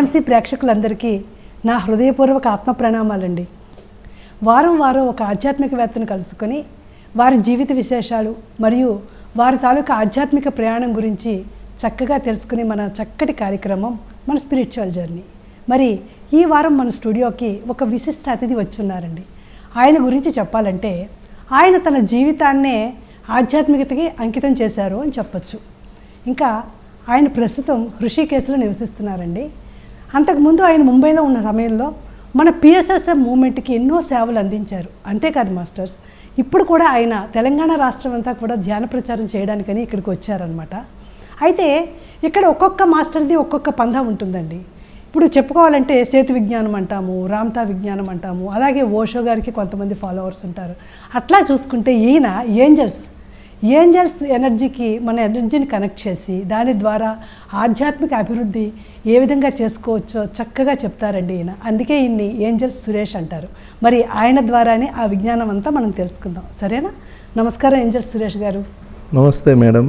IMC ప్రేక్షకులందరికీ నా హృదయపూర్వక ఆత్మ ప్రణామాలండి. వారం ఒక ఆధ్యాత్మికవేత్తను కలుసుకొని వారి జీవిత విశేషాలు మరియు వారి తాలూకా ఆధ్యాత్మిక ప్రయాణం గురించి చక్కగా తెలుసుకునే మన చక్కటి కార్యక్రమం మన స్పిరిచువల్ జర్నీ. మరి ఈ వారం మన స్టూడియోకి ఒక విశిష్ట అతిథి వచ్చి ఉన్నారండి. ఆయన గురించి చెప్పాలంటే ఆయన తన జీవితాన్నే ఆధ్యాత్మికతకి అంకితం చేశారు అని చెప్పచ్చు. ఇంకా ఆయన ప్రస్తుతం హృషికేశ్లో నివసిస్తున్నారండి. అంతకుముందు ఆయన ముంబైలో ఉన్న సమయంలో మన పిఎస్ఎస్ఎం మూవ్మెంట్కి ఎన్నో సేవలు అందించారు. అంతేకాదు మాస్టర్స్, ఇప్పుడు కూడా ఆయన తెలంగాణ రాష్ట్రం అంతా కూడా ధ్యాన ప్రచారం చేయడానికని ఇక్కడికి వచ్చారనమాట. అయితే ఇక్కడ ఒక్కొక్క మాస్టర్ది ఒక్కొక్క పంథా ఉంటుందండి. ఇప్పుడు చెప్పుకోవాలంటే సేతు విజ్ఞానం అంటాము, రామ్తా విజ్ఞానం అంటాము, అలాగే ఓషో గారికి కొంతమంది ఫాలోవర్స్ ఉంటారు. అట్లా చూసుకుంటే ఈయన ఏంజల్స్ ఎనర్జీకి మన ఎనర్జీని కనెక్ట్ చేసి దాని ద్వారా ఆధ్యాత్మిక అభివృద్ధి ఏ విధంగా చేసుకోవచ్చో చక్కగా చెప్తారండి ఈయన. అందుకే ఈయన్ని ఏంజల్స్ సురేష్ అంటారు. మరి ఆయన ద్వారానే ఆ విజ్ఞానం అంతా మనం తెలుసుకుందాం. సరేనా? నమస్కారం ఏంజల్స్ సురేష్ గారు. నమస్తే మేడం,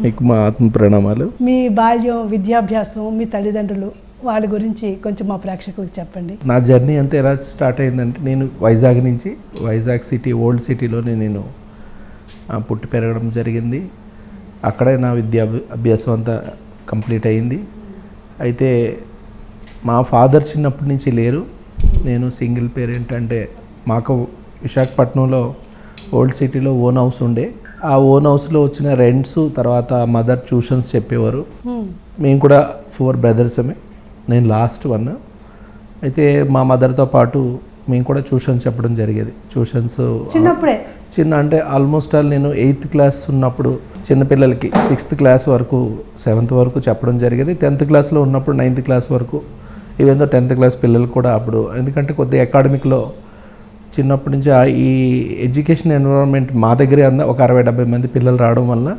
మీకు మా ఆత్మ ప్రణామాలు. మీ బాల్యం, విద్యాభ్యాసం, మీ తల్లిదండ్రులు, వాళ్ళ గురించి కొంచెం మా ప్రేక్షకులకు చెప్పండి. నా జర్నీ అంతా ఎలా స్టార్ట్ అయిందంటే, నేను వైజాగ్ సిటీ, ఓల్డ్ సిటీలో నేను పుట్టి పెరగడం జరిగింది. అక్కడే నా అభ్యాసం అంతా కంప్లీట్ అయింది. అయితే మా ఫాదర్ చిన్నప్పటి నుంచి లేరు. నేను సింగిల్ పేరెంట్. అంటే మాకు విశాఖపట్నంలో ఓల్డ్ సిటీలో ఓన్ హౌస్ ఉండే. ఆ ఓన్ హౌస్లో వచ్చిన రెంట్స్, తర్వాత మదర్ ట్యూషన్స్ చెప్పేవారు. మేము కూడా 4 బ్రదర్సమే, నేను లాస్ట్ 1. అయితే మా మదర్తో పాటు మేము కూడా ట్యూషన్స్ చెప్పడం జరిగేది. ట్యూషన్స్ అంటే ఆల్మోస్ట్ నేను 8th క్లాస్ ఉన్నప్పుడు చిన్నపిల్లలకి 6th క్లాస్ వరకు, 7th వరకు చెప్పడం జరిగేది. 10th క్లాస్లో ఉన్నప్పుడు 9th క్లాస్ వరకు, ఈవెన్ 10th క్లాస్ పిల్లలు కూడా అప్పుడు. ఎందుకంటే కొద్దిగా అకాడమిక్లో చిన్నప్పటి నుంచి ఈ ఎడ్యుకేషన్ ఎన్విరాన్మెంట్ మా దగ్గరే ఒక 60-70 మంది పిల్లలు రావడం వల్ల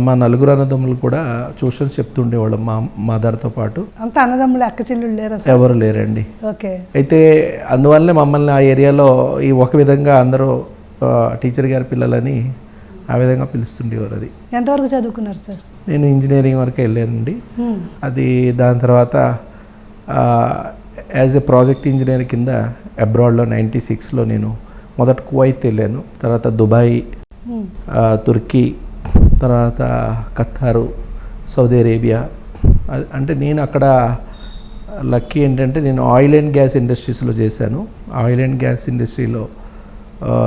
మా 4 అన్నదమ్ములు కూడా ట్యూషన్స్ చెప్తుండేవాళ్ళం మా మదర్తో పాటు. అంత అన్నదమ్ములు, అక్క చెల్లెళ్ళు లేరు? ఎవరు లేరండి. ఓకే. అయితే అందువల్లనే మమ్మల్ని ఆ ఏరియాలో ఈ ఒక విధంగా అందరూ టీచర్ గారి పిల్లలని ఆ విధంగా పిలుస్తుండేవారు. అది ఎంతవరకు చదువుకున్నారు సార్? నేను ఇంజనీరింగ్ వరకు వెళ్ళానండి. అది దాని తర్వాత యాజ్ ఎ ప్రాజెక్ట్ ఇంజనీర్ కింద అబ్రాడ్లో 96లో నేను మొదట కువైత్ వెళ్ళాను. తర్వాత దుబాయ్, తుర్కీ, తర్వాత ఖతారు, సౌదీ అరేబియా. అంటే నేను అక్కడ లక్కీ ఏంటంటే నేను ఆయిల్ అండ్ గ్యాస్ ఇండస్ట్రీస్లో చేశాను. ఆయిల్ అండ్ గ్యాస్ ఇండస్ట్రీలో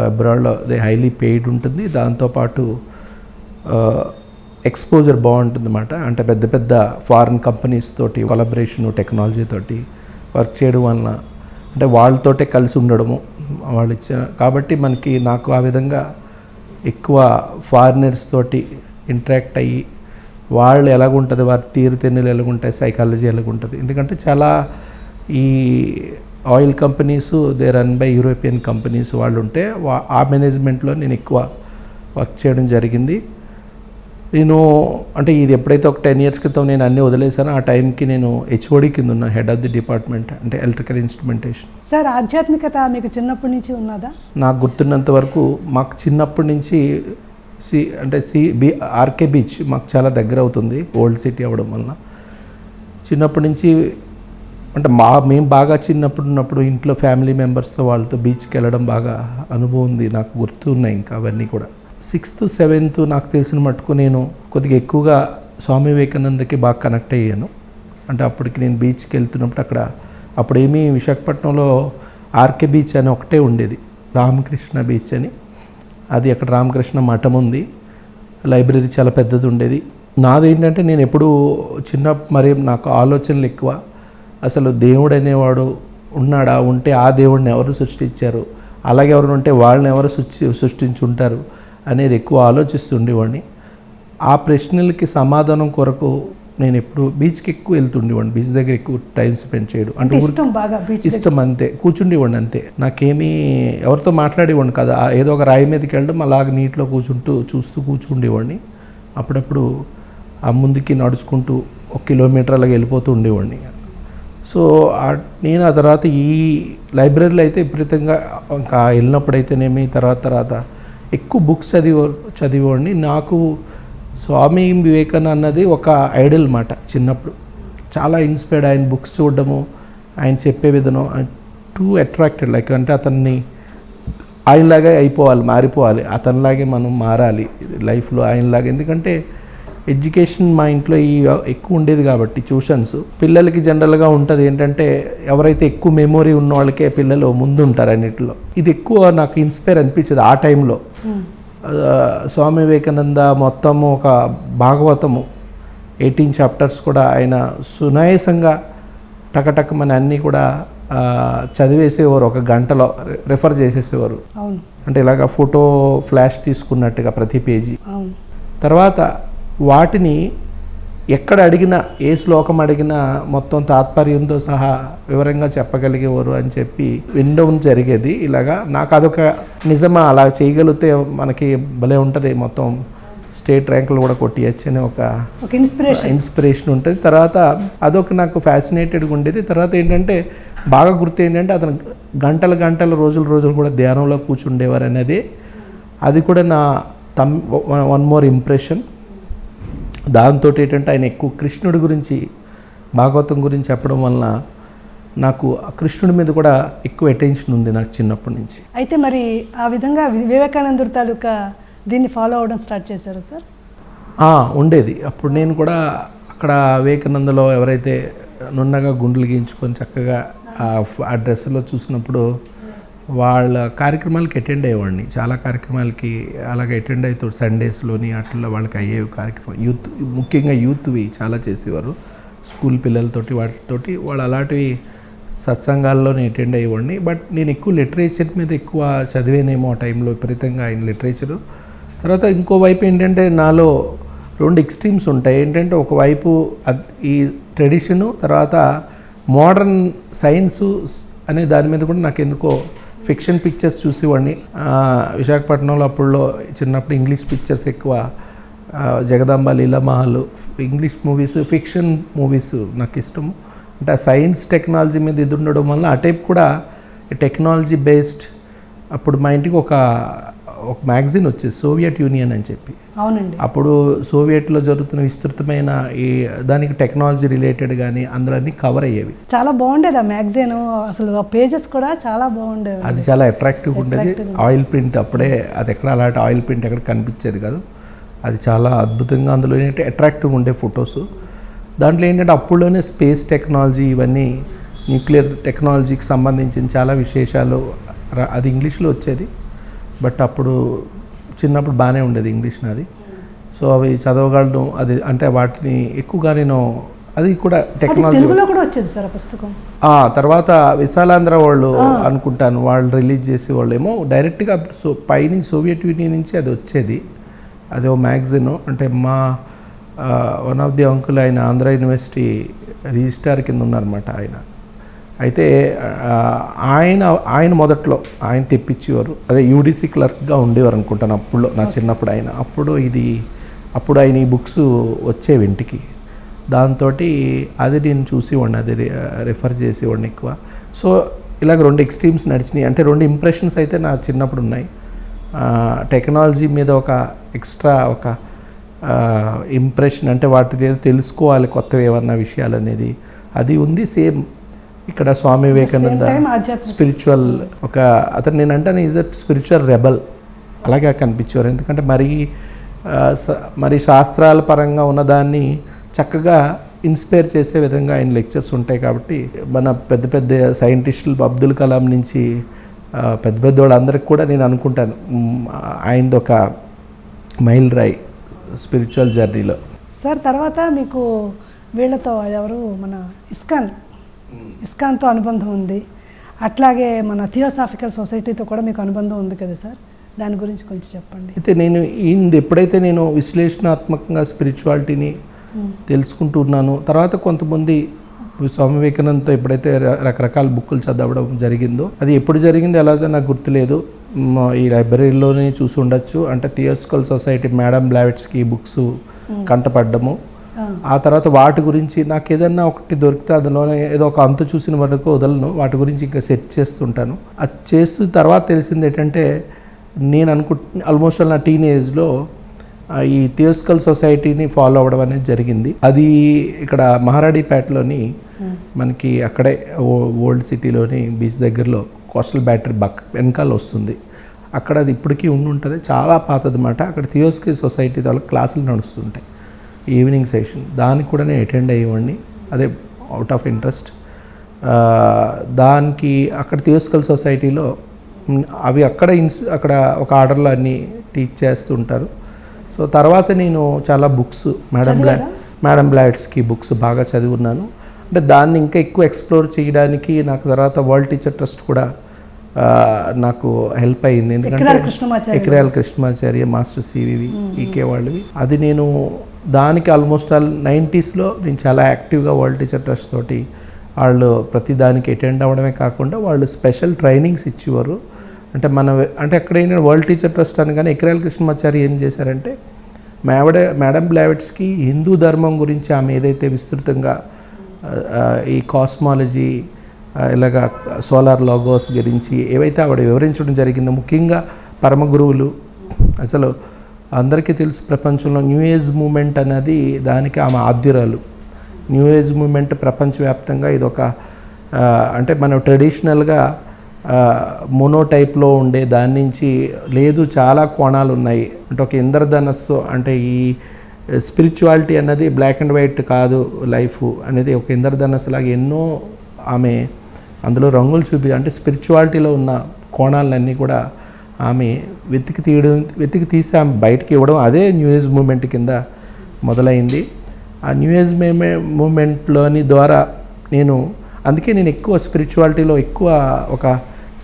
అబ్రాడ్లో అది హైలీ పెయిడ్ ఉంటుంది. దాంతోపాటు ఎక్స్పోజర్ బాగుంటుంది అన్నమాట. అంటే పెద్ద పెద్ద ఫారిన్ కంపెనీస్ తోటి కొలాబరేషన్, టెక్నాలజీ తోటి వర్క్ చేయడం వలన, అంటే వాళ్ళతోటే కలిసి ఉండడము వాళ్ళు ఇచ్చిన కాబట్టి నాకు ఆ విధంగా ఎక్కువ ఫారినర్స్ తోటి ఇంటరాక్ట్ అయ్యి వాళ్ళు ఎలాగుంటుంది, వారి తీరుతెన్నులు ఎలాగుంటాయి, సైకాలజీ ఎలాగుంటుంది. ఎందుకంటే చాలా ఈ oil companies they run by European companies వాళ్ళు ఉంటే ఆ మేనేజ్మెంట్లో నేను ఎక్కువ వర్క్ చేయడం జరిగింది. నేను అంటే ఇది ఎప్పుడైతే ఒక 10 years క్రితం నేను అన్నీ వదిలేసానో ఆ టైంకి నేను HOD కింద ఉన్నా, హెడ్ ఆఫ్ ది డిపార్ట్మెంట్, అంటే ఎలక్ట్రికల్ ఇన్స్ట్రుమెంటేషన్. సార్, ఆధ్యాత్మికత మీకు చిన్నప్పటి నుంచి ఉన్నదా? నాకు గుర్తున్నంత వరకు మాకు చిన్నప్పటి నుంచి ఆర్కే బీచ్ మాకు చాలా దగ్గర అవుతుంది, ఓల్డ్ సిటీ అవ్వడం వలన. చిన్నప్పటి నుంచి అంటే మేము బాగా చిన్నప్పుడు ఉన్నప్పుడు ఇంట్లో ఫ్యామిలీ మెంబర్స్తో వాళ్ళతో బీచ్కి వెళ్ళడం బాగా అనుభవం ఉంది, నాకు గుర్తున్నాయి. ఇంకా అవన్నీ కూడా 6th 7th నాకు తెలిసిన మటుకు నేను కొద్దిగా ఎక్కువగా స్వామి వివేకానందకి బాగా కనెక్ట్ అయ్యాను. అంటే అప్పటికి నేను బీచ్కి వెళ్తున్నప్పుడు అప్పుడేమీ విశాఖపట్నంలో ఆర్కే బీచ్ అని ఒకటే ఉండేది, రామకృష్ణ బీచ్ అని. అది అక్కడ రామకృష్ణ మఠం ఉంది, లైబ్రరీ చాలా పెద్దది ఉండేది. నాదేంటంటే నేను ఎప్పుడూ మరి నాకు ఆలోచనలు ఎక్కువ. అసలు దేవుడు అనేవాడు ఉన్నాడా, ఉంటే ఆ దేవుడిని ఎవరు సృష్టించారు, అలాగే ఎవరు ఉంటే వాళ్ళని ఎవరు సృష్టించుంటారు అనేది ఎక్కువ ఆలోచిస్తుండేవాడిని. ఆ ప్రశ్నలకి సమాధానం కొరకు నేను ఎప్పుడు బీచ్కి ఎక్కువ వెళ్తుండేవాడిని. బీచ్ దగ్గర ఎక్కువ టైం స్పెండ్ చేయడం అంటే ఇష్టం, అంతే. కూర్చుండేవాడిని అంతే. నాకేమీ ఎవరితో మాట్లాడేవాడిని కదా, ఏదో ఒక రాయి మీదకి వెళ్ళడం, అలాగ నీటిలో చూస్తూ కూర్చుండేవాడిని. అప్పుడప్పుడు ఆ ముందుకి నడుచుకుంటూ 1 kilometer అలాగ వెళ్ళిపోతూ ఉండేవాడిని. సో నేను ఆ తర్వాత ఈ లైబ్రరీలో అయితే విపరీతంగా ఇంకా వెళ్ళినప్పుడైతేనేమి తర్వాత ఎక్కువ బుక్స్ చదివేవాడిని. నాకు స్వామి వివేకానంద అన్నది ఒక ఐడల్ మాట చిన్నప్పుడు. చాలా ఇన్స్పైర్డ్, ఆయన బుక్స్ చూడడము, ఆయన చెప్పే విధానం టూ అట్రాక్టెడ్. లైక్ అంటే అతన్ని ఆయనలాగే అయిపోవాలి, మారిపోవాలి, అతనిలాగే మనం మారాలి లైఫ్లో ఆయనలాగా. ఎందుకంటే ఎడ్యుకేషన్ మా ఇంట్లో ఎక్కువ ఉండేది కాబట్టి ట్యూషన్స్ పిల్లలకి జనరల్గా ఉంటుంది ఏంటంటే ఎవరైతే ఎక్కువ మెమొరీ ఉన్న వాళ్ళకే పిల్లలు ముందు ఉంటారు అన్నింటిలో. ఇది ఎక్కువ నాకు ఇన్స్పైర్ అనిపించేది ఆ టైంలో. స్వామి వివేకానంద మొత్తము ఒక భాగవతము 18 చాప్టర్స్ కూడా ఆయన సునాయాసంగా టకటకమని అన్నీ కూడా చదివేసేవారు, ఒక గంటలో రెఫర్ చేసేసేవారు. అంటే ఇలాగ ఫోటో ఫ్లాష్ తీసుకున్నట్టుగా ప్రతి పేజీ. తర్వాత వాటిని ఎక్కడ అడిగినా, ఏ శ్లోకం అడిగినా మొత్తం తాత్పర్యంతో సహా వివరంగా చెప్పగలిగేవారు అని చెప్పి వినడం జరిగేది. ఇలాగా నాకు అదొక నిజమా, అలా చేయగలిగితే మనకి భలే ఉంటుంది, మొత్తం స్టేట్ ర్యాంకులు కూడా కొట్టియచ్చు అని ఒక ఇన్స్పిరేషన్ ఉంటుంది. తర్వాత అదొక నాకు ఫ్యాసినేటెడ్గా ఉండేది. తర్వాత ఏంటంటే బాగా గుర్తు ఏంటంటే అతను గంటలు రోజులు కూడా ధ్యానంలో కూర్చుండేవారు అనేది. అది కూడా నా వన్ మోర్ ఇంప్రెషన్. దాంతో ఏంటంటే ఆయన ఎక్కువ కృష్ణుడి గురించి, భాగవతం గురించి చెప్పడం వలన నాకు కృష్ణుడి మీద కూడా ఎక్కువ అటెన్షన్ ఉంది నాకు చిన్నప్పటి నుంచి. అయితే మరి ఆ విధంగా వివేకానందుడి తాలూకా దీన్ని ఫాలో అవ్వడం స్టార్ట్ చేశారు సార్? ఉండేది. అప్పుడు నేను కూడా అక్కడ వివేకానందలో ఎవరైతే నున్నగా గుండెలు గీయించుకొని చక్కగా ఆ డ్రెస్లో చూసినప్పుడు వాళ్ళ కార్యక్రమాలకి అటెండ్ అయ్యేవాడిని. చాలా కార్యక్రమాలకి అలాగే అటెండ్ అవుతాడు. సండేస్లోని అట్లా వాళ్ళకి అయ్యేవి కార్యక్రమం. ముఖ్యంగా యూత్వి చాలా చేసేవారు, స్కూల్ పిల్లలతోటి వాటితోటి. వాళ్ళు అలాంటివి సత్సంగాల్లో నేను అటెండ్ అయ్యేవాడిని. బట్ నేను ఎక్కువ లిటరేచర్ మీద ఎక్కువ చదివేనేమో ఆ టైంలో విపరీతంగా ఆయన లిటరేచరు. తర్వాత ఇంకోవైపు ఏంటంటే నాలో 2 ఎక్స్ట్రీమ్స్ ఉంటాయి. ఏంటంటే ఒకవైపు ఈ ట్రెడిషను, తర్వాత మోడర్న్ సైన్సు అనే దాని మీద కూడా నాకు ఎందుకో ఫిక్షన్ పిక్చర్స్ చూసేవాడిని. విశాఖపట్నంలో అప్పుడులో చిన్నప్పుడు ఇంగ్లీష్ పిక్చర్స్ ఎక్కువ, Jagadamba, Leela Mahal, English movies, fiction movies నాకు ఇష్టము. అంటే ఆ సైన్స్ టెక్నాలజీ మీద ఇది ఉండడం వల్ల ఆ టైప్ కూడా టెక్నాలజీ బేస్డ్. అప్పుడు మా ఇంటికి ఒక మ్యాగజైన్ వచ్చేది, సోవియట్ యూనియన్ అని చెప్పి. అవునండి. అప్పుడు సోవియట్లో జరుగుతున్న విస్తృతమైన ఈ దానికి టెక్నాలజీ రిలేటెడ్ కానీ అందులో అన్నీ కవర్ అయ్యేవి. చాలా బాగుండేది ఆ మ్యాగజైన్, అసలు పేజెస్ కూడా చాలా బాగుండేవి. అది చాలా అట్రాక్టివ్గా ఉండేది. ఆయిల్ ప్రింట్ అప్పుడే అది ఎక్కడ అలాంటి ఆయిల్ ప్రింట్ ఎక్కడ కనిపించేది కాదు. అది చాలా అద్భుతంగా, అందులో ఏంటంటే అట్రాక్టివ్గా ఉండే ఫొటోస్. దాంట్లో ఏంటంటే అప్పుడులోనే స్పేస్ టెక్నాలజీ, ఇవన్నీ న్యూక్లియర్ టెక్నాలజీకి సంబంధించిన చాలా విశేషాలు. అది ఇంగ్లీష్లో వచ్చేది, బట్ అప్పుడు చిన్నప్పుడు బాగానే ఉండేది ఇంగ్లీష్ నాది. సో అవి చదవగలను. అది అంటే వాటిని ఎక్కువగా నేను, అది కూడా టెక్నాలజీ కూడా వచ్చేది సార్ పుస్తకం. తర్వాత విశాలాంధ్ర వాళ్ళు అనుకుంటాను, వాళ్ళు రిలీజ్ చేసే వాళ్ళు ఏమో డైరెక్ట్గా పైనుంచి సోవియట్ యూనియన్ నుంచి అది వచ్చేది. అది ఓ మ్యాగజైన్. అంటే మా వన్ ఆఫ్ ది అంకుల్ ఆయన ఆంధ్ర యూనివర్సిటీ రిజిస్ట్రార్ కింద ఉన్నారన్నమాట ఆయన. అయితే ఆయన మొదట్లో ఆయన తెప్పించేవారు. అదే యూడీసీ క్లర్క్గా ఉండేవారు అనుకుంటాను అప్పుడు, నా చిన్నప్పుడు ఆయన. అప్పుడు ఆయన ఈ బుక్స్ వచ్చేవి ఇంటికి. దాంతో అది నేను చూసేవాడిని, అది రెఫర్ చేసేవాడిని ఎక్కువ. సో ఇలాగ 2 ఎక్స్ట్రీమ్స్ నడిచినాయి. అంటే 2 ఇంప్రెషన్స్ అయితే నా చిన్నప్పుడు ఉన్నాయి. టెక్నాలజీ మీద ఒక ఎక్స్ట్రా ఒక ఇంప్రెషన్, అంటే వాటిది ఏదో తెలుసుకోవాలి కొత్తవి ఏమన్నా విషయాలు అనేది అది ఉంది. సేమ్ ఇక్కడ స్వామి వివేకానంద స్పిరిచువల్ ఒక అతను, నేను అంటాను ఈజ్ అ స్పిరిచువల్ రెబల్ అలాగే కనిపించేవారు. ఎందుకంటే మరి శాస్త్రాల పరంగా ఉన్నదాన్ని చక్కగా ఇన్స్పైర్ చేసే విధంగా ఆయన లెక్చర్స్ ఉంటాయి. కాబట్టి మన పెద్ద పెద్ద సైంటిస్టులు అబ్దుల్ కలాం నుంచి పెద్ద వాళ్ళందరికీ కూడా నేను అనుకుంటాను ఆయనది ఒక మైల్ రాయి స్పిరిచువల్ జర్నీలో. సార్ తర్వాత మీకు వీళ్ళతో ఎవరు మన ఇస్కాన్తో అనుబంధం ఉంది, అట్లాగే మన థియోసాఫికల్ సొసైటీతో కూడా మీకు అనుబంధం ఉంది కదా సార్, దాని గురించి కొంచెం చెప్పండి. అయితే నేను ఎప్పుడైతే నేను విశ్లేషణాత్మకంగా స్పిరిచువాలిటీని తెలుసుకుంటున్నాను, తర్వాత కొంతమంది స్వామి వివేకానందతో ఎప్పుడైతే రకరకాల బుక్కులు చదవడం జరిగిందో, అది ఎప్పుడు జరిగిందో ఎలాగో నాకు గుర్తులేదు. ఈ లైబ్రరీలోనే చూసి ఉండొచ్చు. అంటే theosophical society madam Blavatsky books కంటపడ్డము. ఆ తర్వాత వాటి గురించి నాకు ఏదన్నా ఒకటి దొరికితే అందులోనే ఏదో ఒక అంతు చూసిన వరకు వదలను, వాటి గురించి ఇంకా సెర్చ్ చేస్తుంటాను. అది చేస్తూ తర్వాత తెలిసింది ఏంటంటే, నేను ఆల్మోస్ట్ నా టీనేజ్లో ఈ థియోసాఫికల్ సొసైటీని ఫాలో అవ్వడం అనేది జరిగింది. అది ఇక్కడ మహారాణిపేటలోని మనకి అక్కడే ఓల్డ్ సిటీలోని బీచ్ దగ్గరలో కోస్టల్ బ్యాటరీ వెనకాల వస్తుంది. అక్కడ అది ఇప్పటికీ ఉంటుంది, చాలా పాతదన్నమాట. అక్కడ థియోసాఫికల్ సొసైటీ వాళ్ళ క్లాసులు నడుస్తుంటాయి, ఈవినింగ్ సెషన్. దానికి కూడా నేను అటెండ్ అయ్యేవాడిని, అదే అవుట్ ఆఫ్ ఇంట్రెస్ట్. దానికి అక్కడ థియోసాఫికల్ సొసైటీలో అవి అక్కడ ఒక ఆర్డర్లో అన్నీ టీచ్ చేస్తుంటారు. సో తర్వాత నేను చాలా బుక్స్ మేడం బ్లావెట్స్కి బుక్స్ బాగా చదివున్నాను. అంటే దాన్ని ఇంకా ఎక్కువ ఎక్స్ప్లోర్ చేయడానికి నాకు తర్వాత వరల్డ్ టీచర్ ట్రస్ట్ కూడా నాకు హెల్ప్ అయ్యింది. ఎందుకంటే ఎక్రాల కృష్ణమాచార్య, మాస్టర్ సివివి, ఈకే వాళ్ళవి. అది నేను దానికి ఆల్మోస్ట్ 90sలో నేను చాలా యాక్టివ్గా వరల్డ్ టీచర్ ట్రస్ట్ తోటి వాళ్ళు ప్రతి దానికి అటెండ్ అవ్వడమే కాకుండా వాళ్ళు స్పెషల్ ట్రైనింగ్స్ ఇచ్చేవారు. అంటే అక్కడైనా వరల్డ్ టీచర్ ట్రస్ట్ అనగానే ఎక్రాల కృష్ణమాచార్య ఏం చేశారంటే మేడం బ్లావెట్స్కి హిందూ ధర్మం గురించి ఆమె ఏదైతే విస్తృతంగా ఈ కాస్మాలజీ ఇలాగా సోలార్ లోగోస్ గురించి ఏవైతే ఆవిడ వివరించడం జరిగిందో, ముఖ్యంగా పరమ గురువులు, అసలు అందరికీ తెలుసు ప్రపంచంలో న్యూ ఏజ్ మూమెంట్ అనేది దానికి ఆమె ఆద్యురాలు. న్యూ ఏజ్ మూమెంట్ ప్రపంచవ్యాప్తంగా ఇదొక అంటే మనం ట్రెడిషనల్గా మోనోటైప్లో ఉండే దాని నుంచి లేదు, చాలా కోణాలు ఉన్నాయి. అంటే ఒక ఇంద్రధనస్సు అంటే ఈ స్పిరిచువాలిటీ అన్నది బ్లాక్ అండ్ వైట్ కాదు, లైఫ్ అనేది ఒక ఇంద్రధనస్సు లాగా ఎన్నో ఆమె అందులో రంగులు అంటే స్పిరిచువాలిటీలో ఉన్న కోణాలన్నీ కూడా ఆమె వెతికి తీసి ఆమె బయటకి ఇవ్వడం, అదే న్యూ ఏజ్ మూమెంట్ కింద మొదలైంది. ఆ న్యూ ఏజ్ మూమెంట్లోని ద్వారా అందుకే నేను ఎక్కువ స్పిరిచువాలిటీలో ఒక